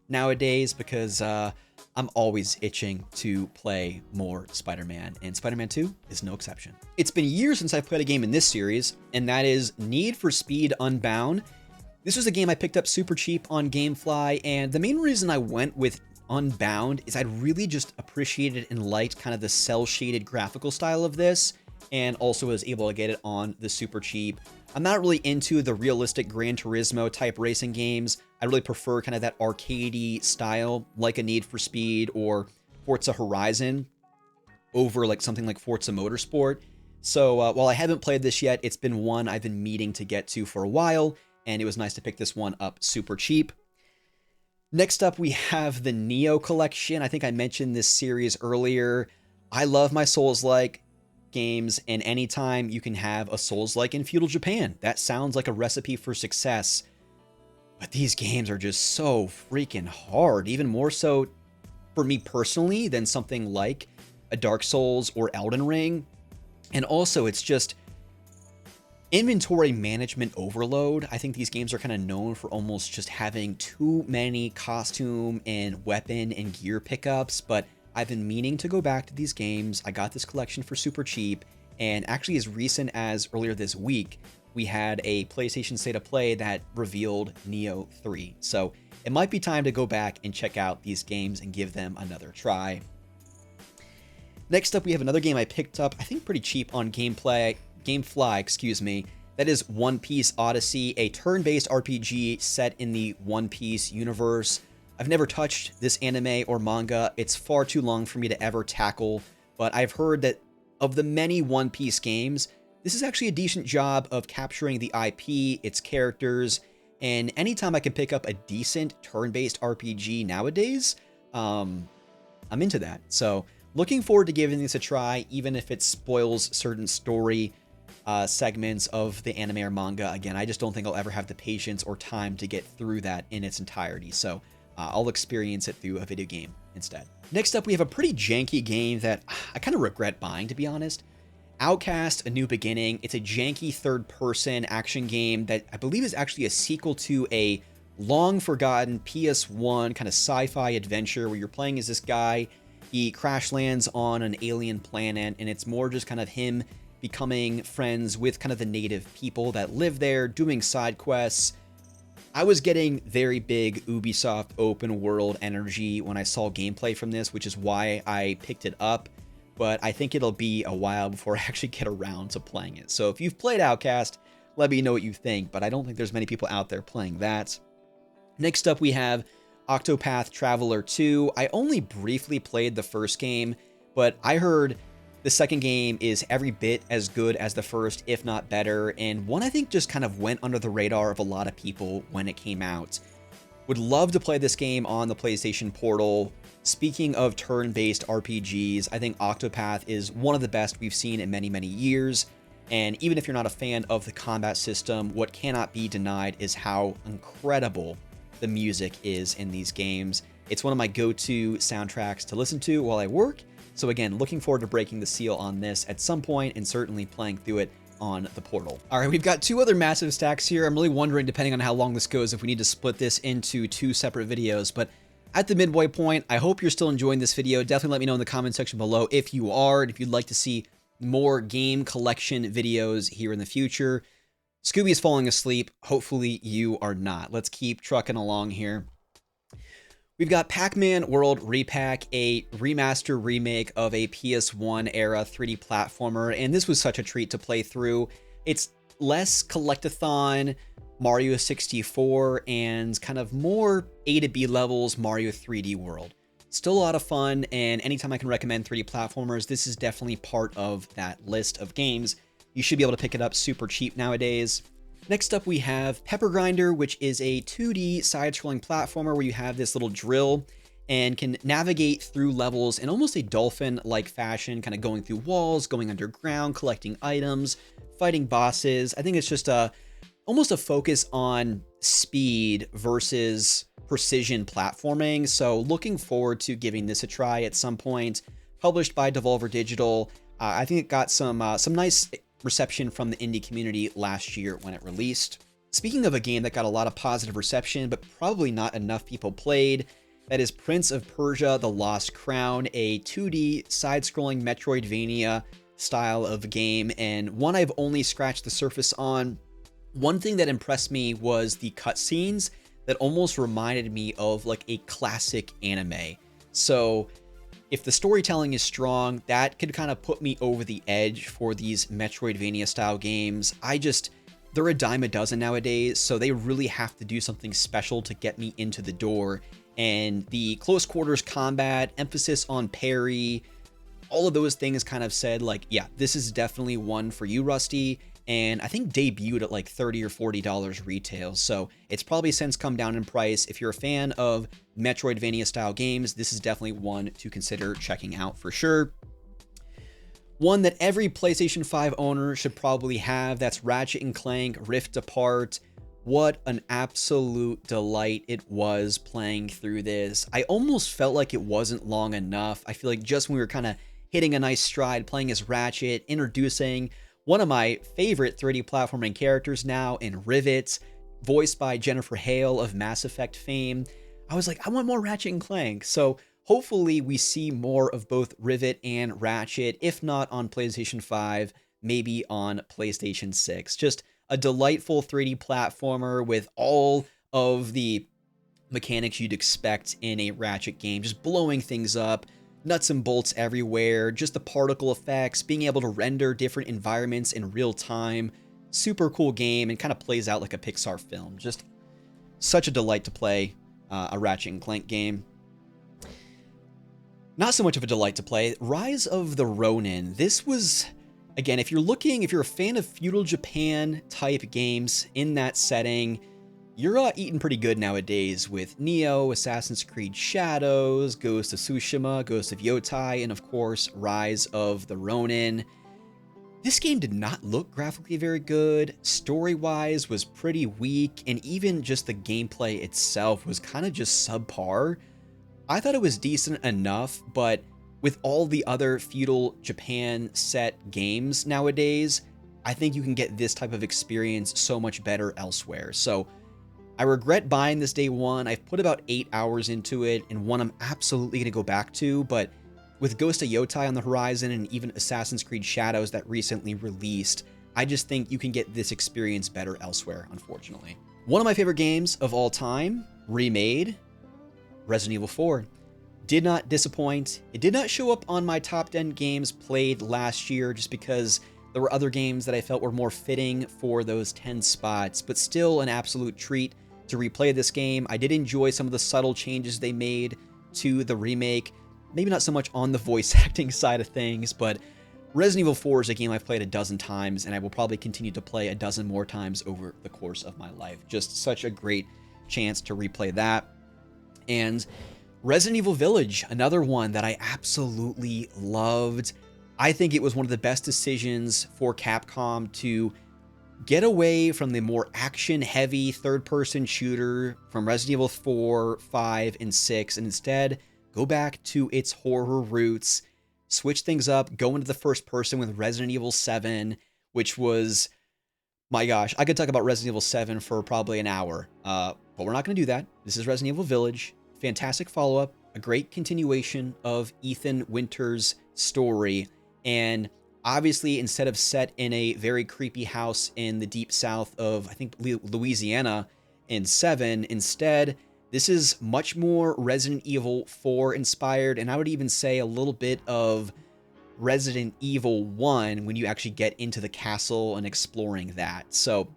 nowadays because I'm always itching to play more Spider-Man, and Spider-Man 2 is no exception. It's been years since I've played a game in this series, and that is Need for Speed Unbound. This was a game I picked up super cheap on GameFly, and the main reason I went with Unbound is I'd really just appreciated and liked kind of the cel-shaded graphical style of this, and also was able to get it on the super cheap. I'm not really into the realistic Gran Turismo type racing games. I really prefer kind of that arcadey style, like a Need for Speed or Forza Horizon, over like something like Forza Motorsport. So while I haven't played this yet, it's been one I've been meaning to get to for a while, and it was nice to pick this one up super cheap. Next up, we have the Neo Collection. I think I mentioned this series earlier. I love my Souls-like games, and anytime you can have a Souls-like in feudal Japan, that sounds like a recipe for success. But these games are just so freaking hard, even more so for me personally than something like a Dark Souls or Elden Ring. And also, it's just inventory management overload. I think these games are kind of known for almost just having too many costume and weapon and gear pickups, but I've been meaning to go back to these games. I got this collection for super cheap, And actually, as recent as earlier this week, we had a PlayStation State of Play that revealed Neo 3. So it might be time to go back and check out these games and give them another try. Next up, we have another game I picked up, I think pretty cheap on GameFly, excuse me. That is One Piece Odyssey, a turn-based RPG set in the One Piece universe. I've never touched this anime or manga. It's far too long for me to ever tackle, but I've heard that of the many One Piece games, this is actually a decent job of capturing the IP, its characters, and anytime I can pick up a decent turn-based RPG nowadays, I'm into that. So looking forward to giving this a try, even if it spoils certain story segments of the anime or manga. Again, I just don't think I'll ever have the patience or time to get through that in its entirety. So I'll experience it through a video game instead. Next up, we have a pretty janky game that I kind of regret buying, to be honest. Outcast: A New Beginning. It's a janky third-person action game that I believe is actually a sequel to a long-forgotten PS1 kind of sci-fi adventure where you're playing as this guy. He crash lands on an alien planet, and it's more just kind of him becoming friends with kind of the native people that live there, doing side quests. I was getting very big Ubisoft open world energy when I saw gameplay from this, which is why I picked it up, but I think it'll be a while before I actually get around to playing it. So if you've played Outcast, let me know what you think, but I don't think there's many people out there playing that. Next up, we have Octopath Traveler 2. I only briefly played the first game, but I heard the second game is every bit as good as the first, if not better, and one I think just kind of went under the radar of a lot of people when it came out. Would love to play this game on the PlayStation Portal. Speaking of turn-based RPGs, I think Octopath is one of the best we've seen in many, many years. And even if you're not a fan of the combat system, what cannot be denied is how incredible the music is in these games. It's one of my go-to soundtracks to listen to while I work. So again, looking forward to breaking the seal on this at some point and certainly playing through it on the Portal. All right, we've got two other massive stacks here. I'm really wondering, depending on how long this goes, if we need to split this into two separate videos. But at the midway point, I hope you're still enjoying this video. Definitely let me know in the comment section below if you are, and if you'd like to see more game collection videos here in the future. Scooby is falling asleep. Hopefully you are not. Let's keep trucking along here. We've got Pac-Man World Repack, a remaster remake of a PS1 era 3D platformer, and this was such a treat to play through. It's less collectathon Mario 64 and kind of more A to B levels Mario 3D World. Still a lot of fun, and anytime I can recommend 3D platformers, this is definitely part of that list of games. You should be able to pick it up super cheap nowadays. Next up, we have Pepper Grinder, which is a 2D side-scrolling platformer where you have this little drill and can navigate through levels in almost a dolphin-like fashion, kind of going through walls, going underground, collecting items, fighting bosses. I think it's just almost a focus on speed versus precision platforming. So looking forward to giving this a try at some point. Published by Devolver Digital. I think it got some nice reception from the indie community last year when it released. Speaking of a game that got a lot of positive reception, but probably not enough people played, that is Prince of Persia: The Lost Crown, a 2D side-scrolling Metroidvania style of game, and one I've only scratched the surface on. One thing that impressed me was the cutscenes that almost reminded me of like a classic anime. So if the storytelling is strong, that could kind of put me over the edge for these Metroidvania style games. They're a dime a dozen nowadays, so they really have to do something special to get me into the door. And the close quarters combat, emphasis on parry, all of those things kind of said like, yeah, this is definitely one for you, Rusty. And I think debuted at like $30 or $40 retail, so it's probably since come down in price. If you're a fan of Metroidvania style games, this is definitely one to consider checking out for sure. One that every PlayStation 5 owner should probably have, that's Ratchet & Clank Rift Apart. What an absolute delight it was playing through this. I almost felt like it wasn't long enough. I feel like just when we were kind of hitting a nice stride playing as Ratchet, introducing one of my favorite 3D platforming characters now in Rivet, voiced by Jennifer Hale of Mass Effect fame. I was like, I want more Ratchet & Clank. So hopefully we see more of both Rivet and Ratchet, if not on PlayStation 5, maybe on PlayStation 6. Just a delightful 3D platformer with all of the mechanics you'd expect in a Ratchet game, just blowing things up, nuts and bolts everywhere, just the particle effects, being able to render different environments in real time. Super cool game, and kind of plays out like a Pixar film. Just such a delight to play a Ratchet and Clank game. Not so much of a delight to play, Rise of the Ronin. This was, again, if you're a fan of feudal Japan type games in that setting, you're eating pretty good nowadays with Neo, Assassin's Creed Shadows, Ghost of Tsushima, Ghost of Yotai, and of course, Rise of the Ronin. This game did not look graphically very good, story-wise was pretty weak, and even just the gameplay itself was kind of just subpar. I thought it was decent enough, but with all the other feudal Japan set games nowadays, I think you can get this type of experience so much better elsewhere. So I regret buying this day one. I've put about 8 hours into it, and one I'm absolutely going to go back to, but with Ghost of Yotai on the horizon and even Assassin's Creed Shadows that recently released, I just think you can get this experience better elsewhere, unfortunately. One of my favorite games of all time, remade, Resident Evil 4. Did not disappoint. It did not show up on my top 10 games played last year just because there were other games that I felt were more fitting for those 10 spots, but still an absolute treat to replay this game. I did enjoy some of the subtle changes they made to the remake. Maybe not so much on the voice acting side of things, but Resident Evil 4 is a game I've played a dozen times, and I will probably continue to play a dozen more times over the course of my life. Just such a great chance to replay that. And Resident Evil Village, another one that I absolutely loved. I think it was one of the best decisions for Capcom to get away from the more action-heavy third-person shooter from Resident Evil 4, 5, and 6, and instead go back to its horror roots, switch things up, go into the first person with Resident Evil 7, which was, my gosh, I could talk about Resident Evil 7 for probably an hour, but we're not going to do that. This is Resident Evil Village, fantastic follow-up, a great continuation of Ethan Winters' story, and obviously instead of set in a very creepy house in the deep south of, I think, Louisiana in 7, instead, this is much more Resident Evil 4 inspired, and I would even say a little bit of Resident Evil 1 when you actually get into the castle and exploring that. So,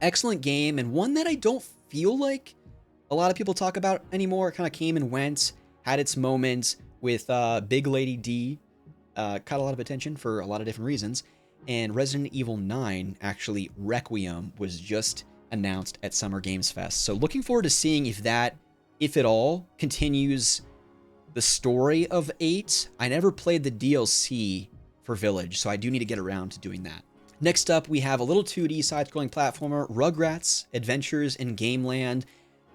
excellent game, and one that I don't feel like a lot of people talk about anymore. It kind of came and went, had its moments with Big Lady D, caught a lot of attention for a lot of different reasons, and Resident Evil 9, actually, Requiem, was just announced at Summer Games Fest. So looking forward to seeing if that, if at all, continues the story of 8. I never played the DLC for Village, so I do need to get around to doing that. Next up, we have a little 2D side-scrolling platformer, Rugrats Adventures in Gameland.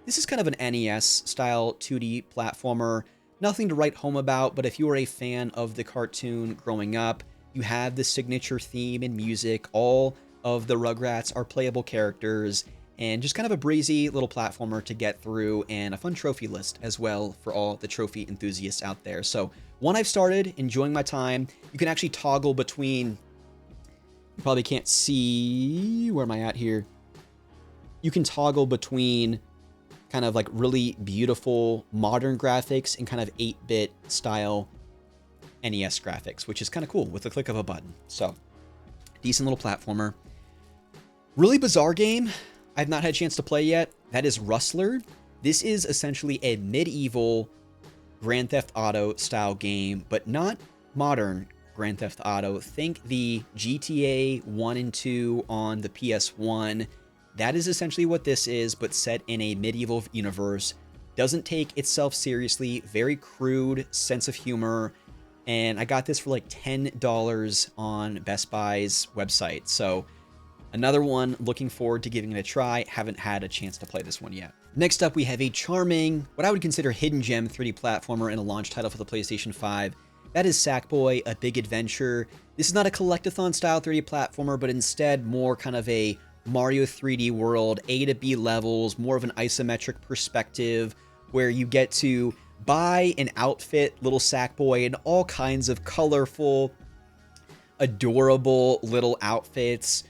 This is kind of an NES-style 2D platformer. Nothing to write home about, but if you are a fan of the cartoon growing up, you have the signature theme and music. All of the Rugrats are playable characters, and just kind of a breezy little platformer to get through, and a fun trophy list as well for all the trophy enthusiasts out there. So one I've started, enjoying my time. You can actually toggle between, you probably can't see, where am I at here? You can toggle between kind of like really beautiful modern graphics and kind of 8-bit style NES graphics, which is kind of cool with the click of a button. So decent little platformer. Really bizarre game I've not had a chance to play yet. That is Rustler. This is essentially a medieval Grand Theft Auto style game, but not modern Grand Theft Auto. Think the GTA 1 and 2 on the PS1. That is essentially what this is, but set in a medieval universe. Doesn't take itself seriously, very crude sense of humor, and I got this for like $10 on Best Buy's website. So another one, looking forward to giving it a try. Haven't had a chance to play this one yet. Next up, we have a charming, what I would consider hidden gem 3D platformer and a launch title for the PlayStation 5. That is Sackboy: A Big Adventure. This is not a collectathon style 3D platformer, but instead more kind of a Mario 3D world, A to B levels, more of an isometric perspective where you get to buy and outfit little Sackboy in all kinds of colorful, adorable little outfits.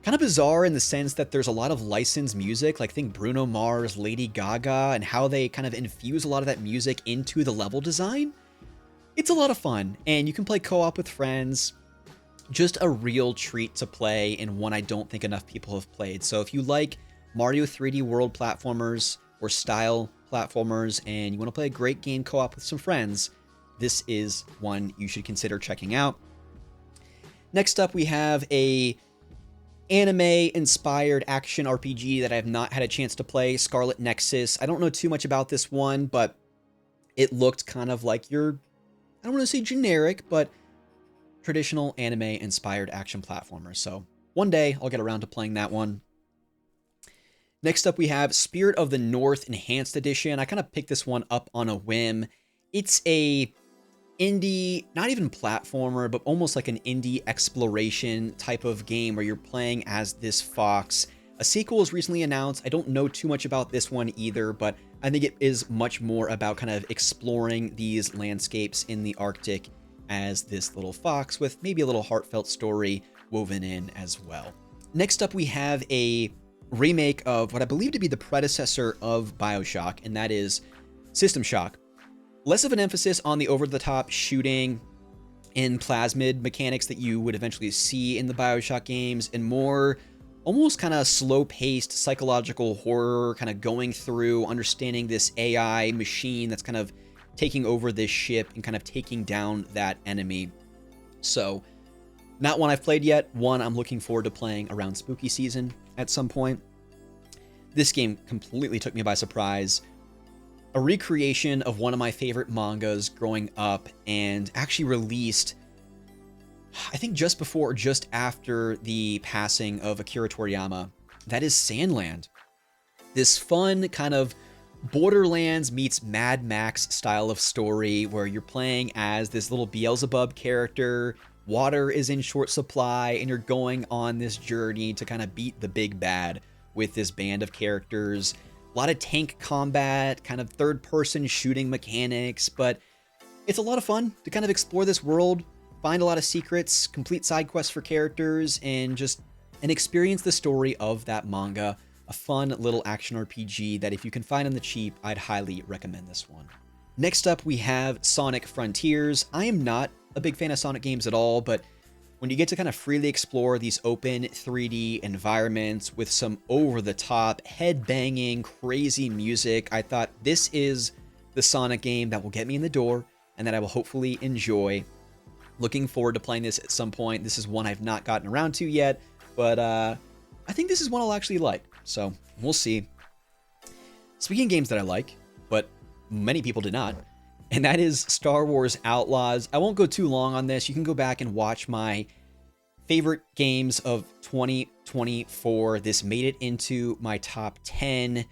Kind of bizarre in the sense that there's a lot of licensed music, like think Bruno Mars, Lady Gaga, and how they kind of infuse a lot of that music into the level design. It's a lot of fun, and you can play co-op with friends. Just a real treat to play, and one I don't think enough people have played. So if you like Mario 3D World platformers or style platformers, and you want to play a great game co-op with some friends, this is one you should consider checking out. Next up, we have a anime-inspired action RPG that I have not had a chance to play, Scarlet Nexus. I don't know too much about this one, but it looked kind of like your, I don't want to say generic, but traditional anime-inspired action platformer. So one day I'll get around to playing that one. Next up, we have Spirit of the North Enhanced Edition. I kind of picked this one up on a whim. It's a indie, not even platformer, but almost like an indie exploration type of game where you're playing as this fox. A sequel was recently announced. I don't know too much about this one either, but I think it is much more about kind of exploring these landscapes in the Arctic as this little fox with maybe a little heartfelt story woven in as well. Next up, we have a remake of what I believe to be the predecessor of BioShock, and that is System Shock. Less of an emphasis on the over-the-top shooting and plasmid mechanics that you would eventually see in the BioShock games, and more almost kind of slow-paced psychological horror, kind of going through, understanding this AI machine that's kind of taking over this ship and kind of taking down that enemy. So, not one I've played yet, one I'm looking forward to playing around spooky season at some point. This game completely took me by surprise. A recreation of one of my favorite mangas growing up, and actually released, I think just before or just after the passing of Akira Toriyama. That is Sandland. This fun kind of Borderlands meets Mad Max style of story where you're playing as this little Beelzebub character. Water is in short supply, and you're going on this journey to kind of beat the big bad with this band of characters. A lot of tank combat, kind of third-person shooting mechanics, but it's a lot of fun to kind of explore this world, find a lot of secrets, complete side quests for characters, and experience the story of that manga. A fun little action RPG that if you can find on the cheap, I'd highly recommend this one. Next up, we have Sonic Frontiers. I am not a big fan of Sonic games at all, but when you get to kind of freely explore these open 3D environments with some over-the-top, head-banging, crazy music, I thought this is the Sonic game that will get me in the door and that I will hopefully enjoy. Looking forward to playing this at some point. This is one I've not gotten around to yet, but I think this is one I'll actually like, so we'll see. Speaking of games that I like, but many people did not, and that is Star Wars Outlaws. I won't go too long on this. You can go back and watch my favorite games of 2024. This made it into my top 10.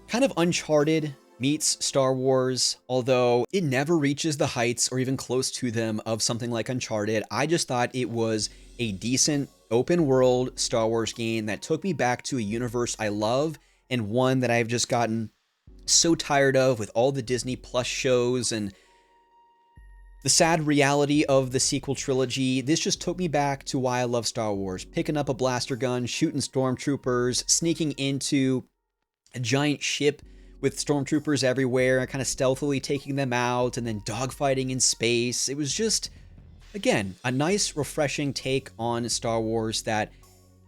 Kind of Uncharted meets Star Wars, although it never reaches the heights or even close to them of something like Uncharted. I just thought it was a decent open world Star Wars game that took me back to a universe I love, and one that I've just gotten so tired of with all the Disney Plus shows and the sad reality of the sequel trilogy. This just took me back to why I love Star Wars. Picking up a blaster gun, shooting stormtroopers, sneaking into a giant ship with stormtroopers everywhere, kind of stealthily taking them out, and then dogfighting in space. It was just, again, a nice, refreshing take on Star Wars that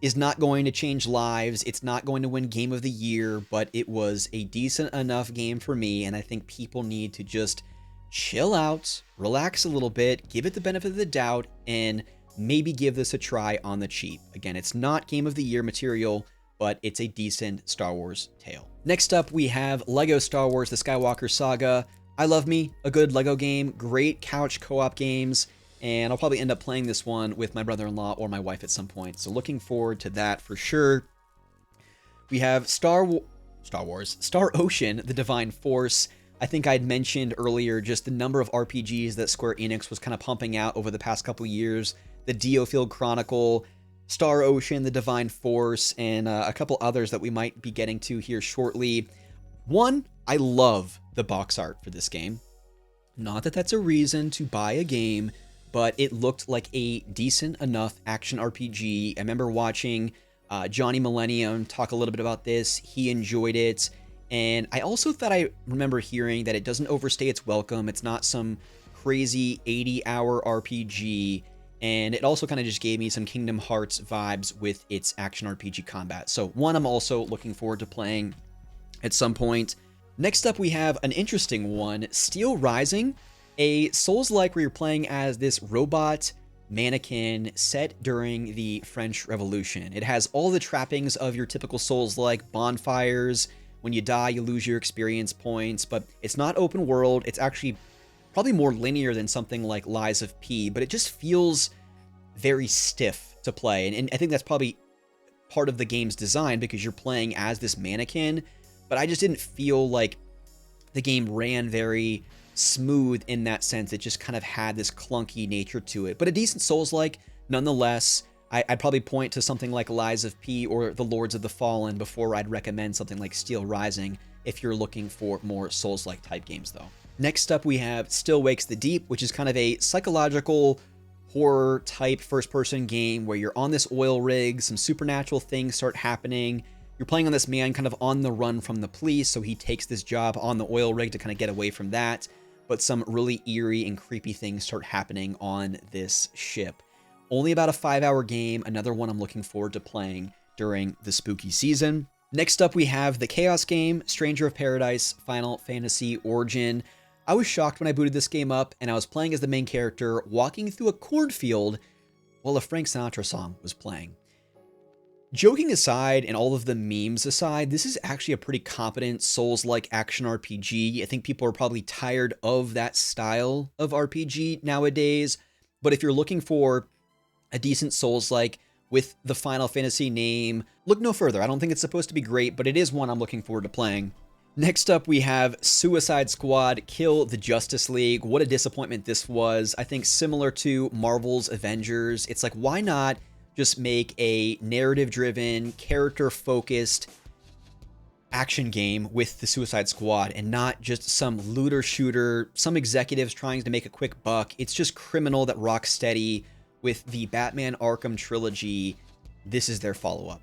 is not going to change lives. It's not going to win Game of the Year, but it was a decent enough game for me, and I think people need to just chill out, relax a little bit, give it the benefit of the doubt, and maybe give this a try on the cheap. Again, it's not Game of the Year material, but it's a decent Star Wars tale. Next up, we have LEGO Star Wars: The Skywalker Saga. I love me a good LEGO game, great couch co-op games, and I'll probably end up playing this one with my brother-in-law or my wife at some point. So looking forward to that for sure. We have Star Ocean: The Divine Force. I think I'd mentioned earlier just the number of RPGs that Square Enix was kind of pumping out over the past couple years. The Diofield Chronicle, Star Ocean: The Divine Force, and a couple others that we might be getting to here shortly. One, I love the box art for this game. Not that that's a reason to buy a game, but it looked like a decent enough action RPG. I remember watching Johnny Millennium talk a little bit about this. He enjoyed it. And I also thought I remember hearing that it doesn't overstay its welcome. It's not some crazy 80-hour RPG. And it also kind of just gave me some Kingdom Hearts vibes with its action RPG combat. So one I'm also looking forward to playing at some point. Next up, we have an interesting one, Steel Rising, a Souls-like where you're playing as this robot mannequin set during the French Revolution. It has all the trappings of your typical Souls-like bonfires. When you die, you lose your experience points, but it's not open world. It's actually probably more linear than something like Lies of P, but it just feels very stiff to play. And I think that's probably part of the game's design because you're playing as this mannequin, but I just didn't feel like the game ran very smooth in that sense. It just kind of had this clunky nature to it, but a decent Souls-like nonetheless. I'd probably point to something like Lies of P or The Lords of the Fallen before I'd recommend something like Steel Rising if you're looking for more Souls-like type games though. Next up, we have Still Wakes the Deep, which is kind of a psychological horror type first-person game where you're on this oil rig, some supernatural things start happening. You're playing on this man kind of on the run from the police, so he takes this job on the oil rig to kind of get away from that, but some really eerie and creepy things start happening on this ship. Only about a 5-hour game, another one I'm looking forward to playing during the spooky season. Next up, we have the Chaos game, Stranger of Paradise, Final Fantasy Origin. I was shocked when I booted this game up and I was playing as the main character walking through a cornfield while a Frank Sinatra song was playing. Joking aside and all of the memes aside, this is actually a pretty competent Souls-like action RPG. I think people are probably tired of that style of RPG nowadays, but if you're looking for a decent Souls-like with the Final Fantasy name, look no further. I don't think it's supposed to be great, but it is one I'm looking forward to playing. Next up, we have Suicide Squad Kill the Justice League. What a disappointment this was. I think similar to Marvel's Avengers, it's like, why not just make a narrative-driven, character-focused action game with the Suicide Squad and not just some looter shooter, some executives trying to make a quick buck. It's just criminal that Rocksteady, with the Batman Arkham trilogy, this is their follow-up.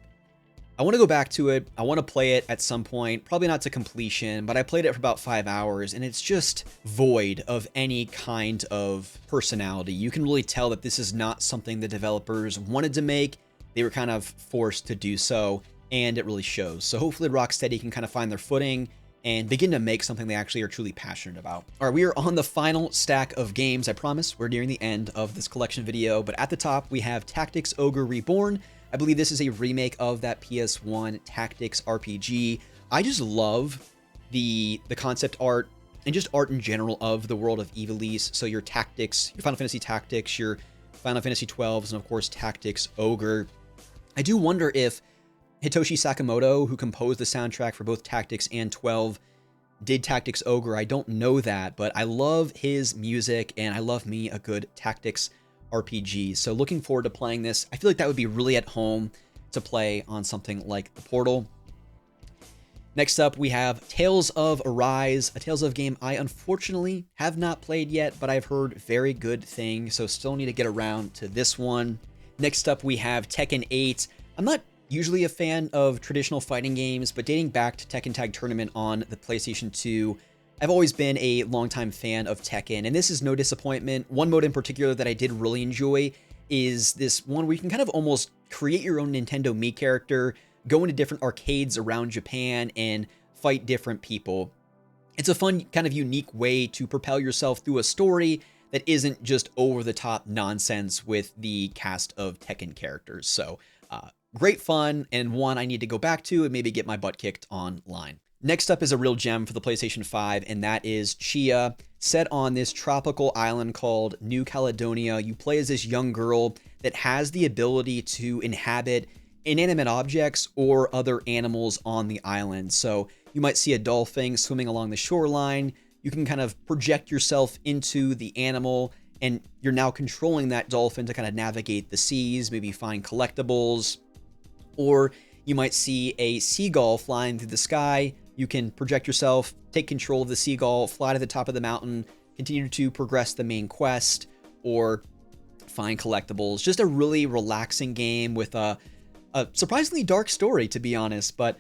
I want to go back to it. I want to play it at some point, probably not to completion, but I played it for about 5 hours and it's just void of any kind of personality. You can really tell that this is not something the developers wanted to make. They were kind of forced to do so, and it really shows. So hopefully Rocksteady can kind of find their footing and begin to make something they actually are truly passionate about. All right, we are on the final stack of games. I promise we're nearing the end of this collection video, but at the top we have Tactics Ogre Reborn. I believe this is a remake of that PS1 Tactics RPG. I just love the concept art and just art in general of the world of Ivalice. So your Tactics, your Final Fantasy Tactics, your Final Fantasy 12s, and of course Tactics Ogre. I do wonder if Hitoshi Sakamoto, who composed the soundtrack for both Tactics and 12, did Tactics Ogre. I don't know that, but I love his music and I love me a good Tactics RPG. So looking forward to playing this. I feel like that would be really at home to play on something like the Portal. Next up, we have Tales of Arise, a Tales of game I unfortunately have not played yet, but I've heard very good things, so still need to get around to this one. Next up, we have Tekken 8. I'm not usually a fan of traditional fighting games, but dating back to Tekken Tag Tournament on the PlayStation 2, I've always been a longtime fan of Tekken, and this is no disappointment. One mode in particular that I did really enjoy is this one where you can kind of almost create your own Nintendo Mii character, go into different arcades around Japan, and fight different people. It's a fun, kind of unique way to propel yourself through a story that isn't just over-the-top nonsense with the cast of Tekken characters. So, great fun, and one I need to go back to and maybe get my butt kicked online. Next up is a real gem for the PlayStation 5, and that is Chia, set on this tropical island called New Caledonia. You play as this young girl that has the ability to inhabit inanimate objects or other animals on the island. So you might see a dolphin swimming along the shoreline. You can kind of project yourself into the animal, and you're now controlling that dolphin to kind of navigate the seas, maybe find collectibles. Or you might see a seagull flying through the sky. You can project yourself, take control of the seagull, fly to the top of the mountain, continue to progress the main quest, or find collectibles. Just a really relaxing game with a surprisingly dark story, to be honest, but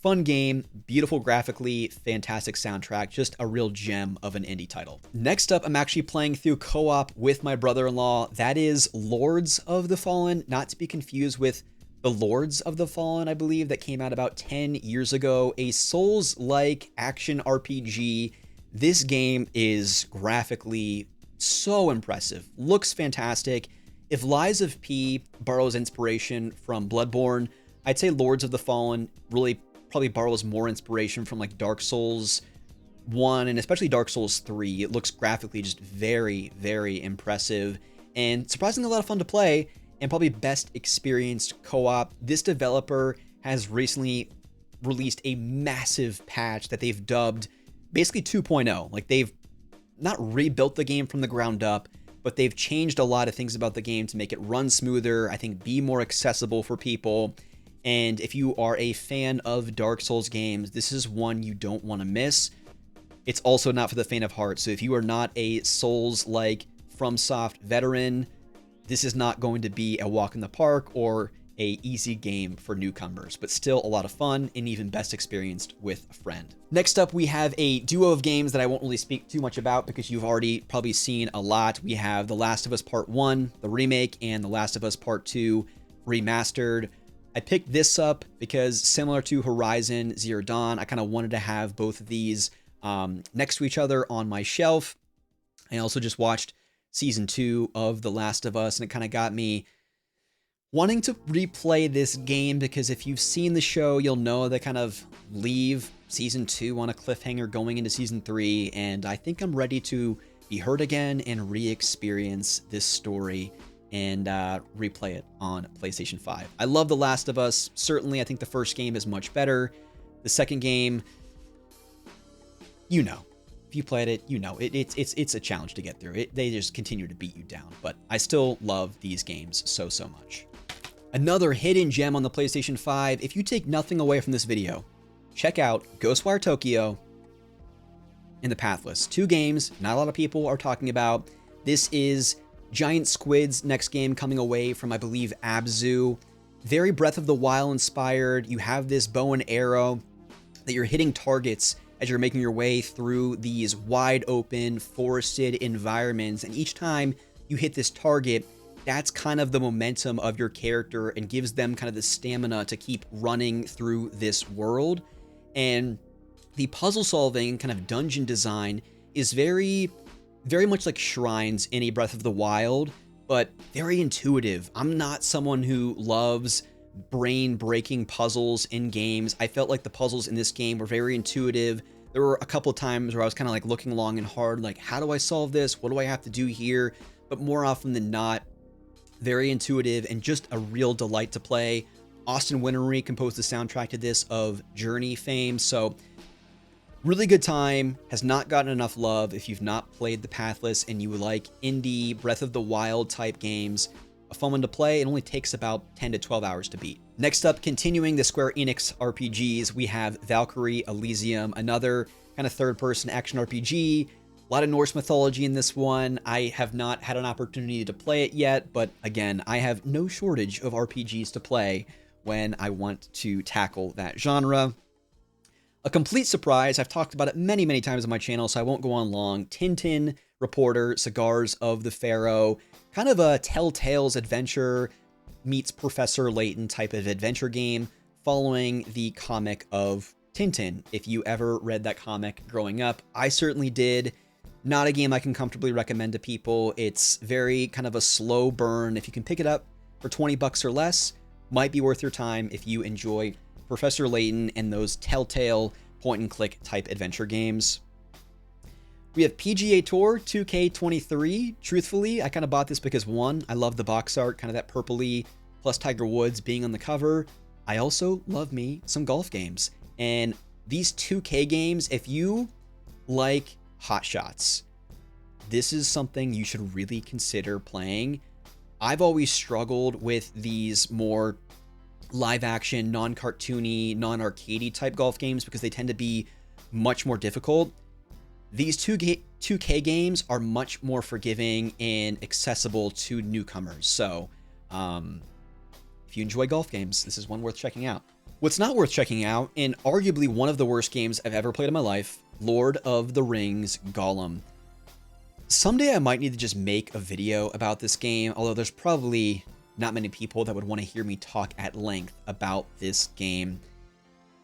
fun game, beautiful graphically, fantastic soundtrack, just a real gem of an indie title. Next up, I'm actually playing through co-op with my brother-in-law. That is Lords of the Fallen, not to be confused with the Lords of the Fallen, I believe, that came out about 10 years ago. A Souls-like action RPG. This game is graphically so impressive, looks fantastic. If Lies of P borrows inspiration from Bloodborne, I'd say Lords of the Fallen really probably borrows more inspiration from like Dark Souls 1 and especially Dark Souls 3. It looks graphically just very, very impressive and surprisingly a lot of fun to play and probably best experienced co-op. This developer has recently released a massive patch that they've dubbed basically 2.0. Like they've not rebuilt the game from the ground up, but they've changed a lot of things about the game to make it run smoother, I think be more accessible for people. And if you are a fan of Dark Souls games, this is one you don't want to miss. It's also not for the faint of heart. So if you are not a Souls-like FromSoft veteran, this is not going to be a walk in the park or a easy game for newcomers, but still a lot of fun and even best experienced with a friend. Next up, we have a duo of games that I won't really speak too much about because you've already probably seen a lot. We have The Last of Us Part 1, the remake, and The Last of Us Part 2 remastered. I picked this up because similar to Horizon Zero Dawn, I kind of wanted to have both of these next to each other on my shelf. I also just watched Season 2 of The Last of Us, and it kind of got me wanting to replay this game because if you've seen the show, you'll know they kind of leave Season 2 on a cliffhanger going into Season 3, and I think I'm ready to be heard again and re-experience this story and replay it on PlayStation 5. I love The Last of Us. Certainly, I think the first game is much better. The second game, you know. If you played it, you know. It's a challenge to get through. They just continue to beat you down. But I still love these games so much. Another hidden gem on the PlayStation 5. If you take nothing away from this video, check out Ghostwire Tokyo and The Pathless. Two games not a lot of people are talking about. This is Giant Squid's next game coming away from, I believe, Abzu. Very Breath of the Wild inspired. You have this bow and arrow that you're hitting targets as you're making your way through these wide open forested environments. And each time you hit this target, that's kind of the momentum of your character and gives them kind of the stamina to keep running through this world. And the puzzle solving kind of dungeon design is very much like shrines in a Breath of the Wild, but very intuitive. I'm not someone who loves brain-breaking puzzles in games. I felt like the puzzles in this game were very intuitive. There were a couple of times where I was kind of like looking long and hard, like, how do I solve this? What do I have to do here? But more often than not, very intuitive and just a real delight to play. Austin Wintory composed the soundtrack to this of Journey fame, so really good time, has not gotten enough love. If you've not played The Pathless and you like indie Breath of the Wild type games, a fun one to play. It only takes about 10 to 12 hours to beat. Next up, continuing the Square Enix RPGs, we have Valkyrie Elysium, another kind of third-person action RPG. A lot of Norse mythology in this one. I have not had an opportunity to play it yet, but again, I have no shortage of RPGs to play when I want to tackle that genre. A complete surprise, I've talked about it many times on my channel, so I won't go on long. Tintin Reporter, Cigars of the Pharaoh, kind of a Telltale's adventure meets Professor Layton type of adventure game following the comic of Tintin. If you ever read that comic growing up, I certainly did. Not a game I can comfortably recommend to people. It's very kind of a slow burn. If you can pick it up for 20 bucks or less, might be worth your time if you enjoy Professor Layton and those Telltale point-and-click type adventure games. We have PGA Tour 2K23. Truthfully, I kind of bought this because, one, I love the box art, kind of that purpley, plus Tiger Woods being on the cover. I also love me some golf games. And these 2K games, if you like Hot Shots, this is something you should really consider playing. I've always struggled with these more live action, non-cartoony, non-arcadey type golf games because they tend to be much more difficult. These 2K games are much more forgiving and accessible to newcomers. So, if you enjoy golf games, this is one worth checking out. What's not worth checking out, and arguably one of the worst games I've ever played in my life, Lord of the Rings Gollum. Someday I might need to just make a video about this game, although there's probably not many people that would want to hear me talk at length about this game.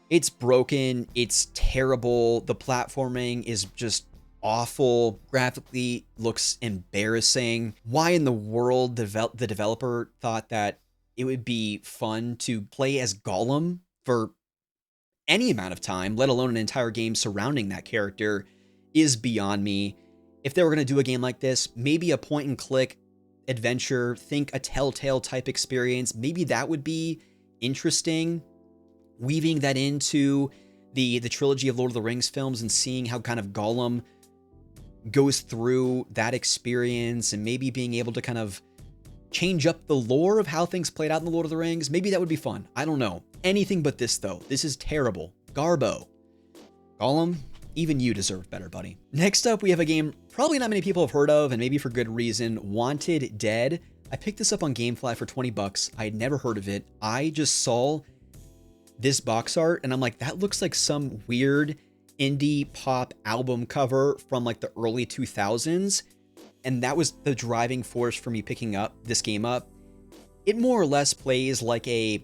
It's broken, it's terrible, the platforming is just awful, graphically looks embarrassing. Why in the world the developer thought that it would be fun to play as Gollum for any amount of time, let alone an entire game surrounding that character, is beyond me. If they were going to do a game like this, maybe a point and click adventure, think a Telltale type experience, maybe that would be interesting. Weaving that into the trilogy of Lord of the Rings films and seeing how kind of Gollum goes through that experience and maybe being able to kind of change up the lore of how things played out in the Lord of the Rings, maybe that would be fun. I don't know. Anything but this, though. This is terrible. Garbo. Gollum, even you deserve better, buddy. Next up, we have a game probably not many people have heard of, and maybe for good reason, Wanted Dead. I picked this up on Gamefly for 20 bucks. I had never heard of it. I just saw this box art and I'm like, that looks like some weird indie pop album cover from like the early 2000s. And that was the driving force for me picking up this game up. It more or less plays like a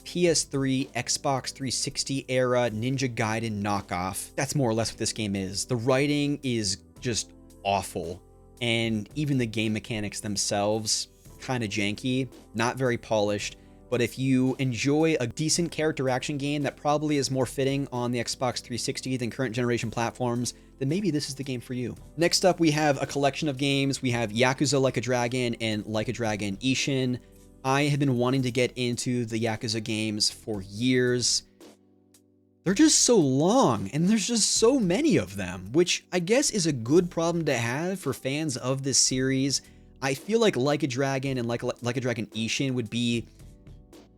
PS3, Xbox 360 era Ninja Gaiden knockoff. That's more or less what this game is. The writing is just awful. And even the game mechanics themselves, kind of janky, not very polished. But if you enjoy a decent character action game that probably is more fitting on the Xbox 360 than current generation platforms, then maybe this is the game for you. Next up, we have a collection of games. We have Yakuza Like a Dragon and Like a Dragon Ishin. I have been wanting to get into the Yakuza games for years. They're just so long, and there's just so many of them, which I guess is a good problem to have for fans of this series. I feel like a Dragon and Like a Dragon Ishin would be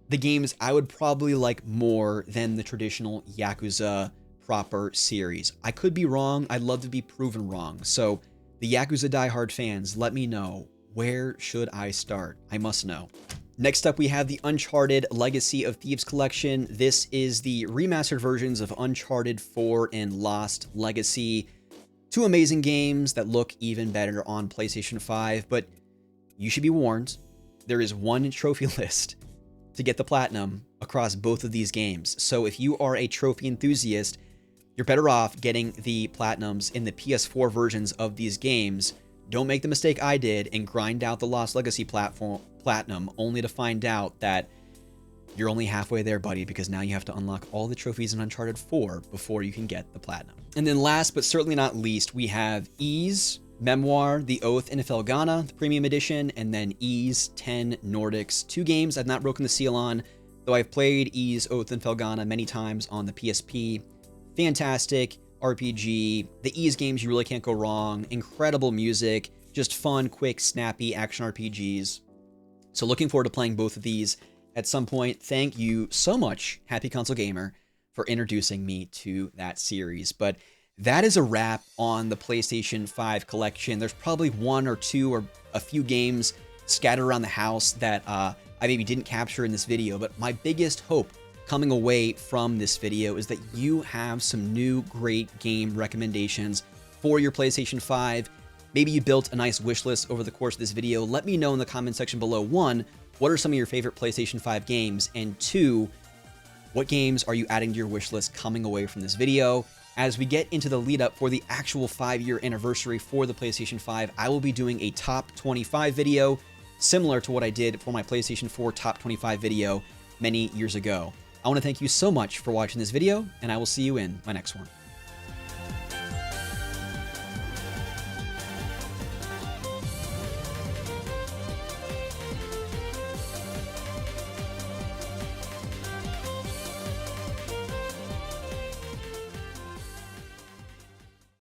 the games I would probably like more than the traditional Yakuza proper series. I could be wrong. I'd love to be proven wrong. So the Yakuza diehard fans, let me know. Where should I start? I must know. Next up, we have the Uncharted Legacy of Thieves collection. This is the remastered versions of Uncharted 4 and Lost Legacy. Two amazing games that look even better on PlayStation 5, but you should be warned, there is one trophy list to get the platinum across both of these games. So if you are a trophy enthusiast, you're better off getting the platinums in the PS4 versions of these games. Don't make the mistake I did and grind out the Lost Legacy platinum only to find out that you're only halfway there, buddy, because now you have to unlock all the trophies in Uncharted 4 before you can get the platinum. And then last but certainly not least, we have Ys Memoir, The Oath in Felghana, the premium edition, and then Ys 10 Nordics. Two games I've not broken the seal on, though I've played Ys Oath in Felghana many times on the PSP. Fantastic RPG. The Ys games, you really can't go wrong. Incredible music, just fun, quick, snappy action RPGs. So looking forward to playing both of these at some point. Thank you so much, Happy Console Gamer, for introducing me to that series. But that is a wrap on the PlayStation 5 collection. There's probably one or two or a few games scattered around the house that I maybe didn't capture in this video, but my biggest hope coming away from this video is that you have some new great game recommendations for your PlayStation 5. Maybe you built a nice wish list over the course of this video. Let me know in the comment section below. One, what are some of your favorite PlayStation 5 games? And two, what games are you adding to your wish list coming away from this video? As we get into the lead up for the actual 5-year anniversary for the PlayStation 5, I will be doing a top 25 video, similar to what I did for my PlayStation 4 top 25 video many years ago. I want to thank you so much for watching this video, and I will see you in my next one.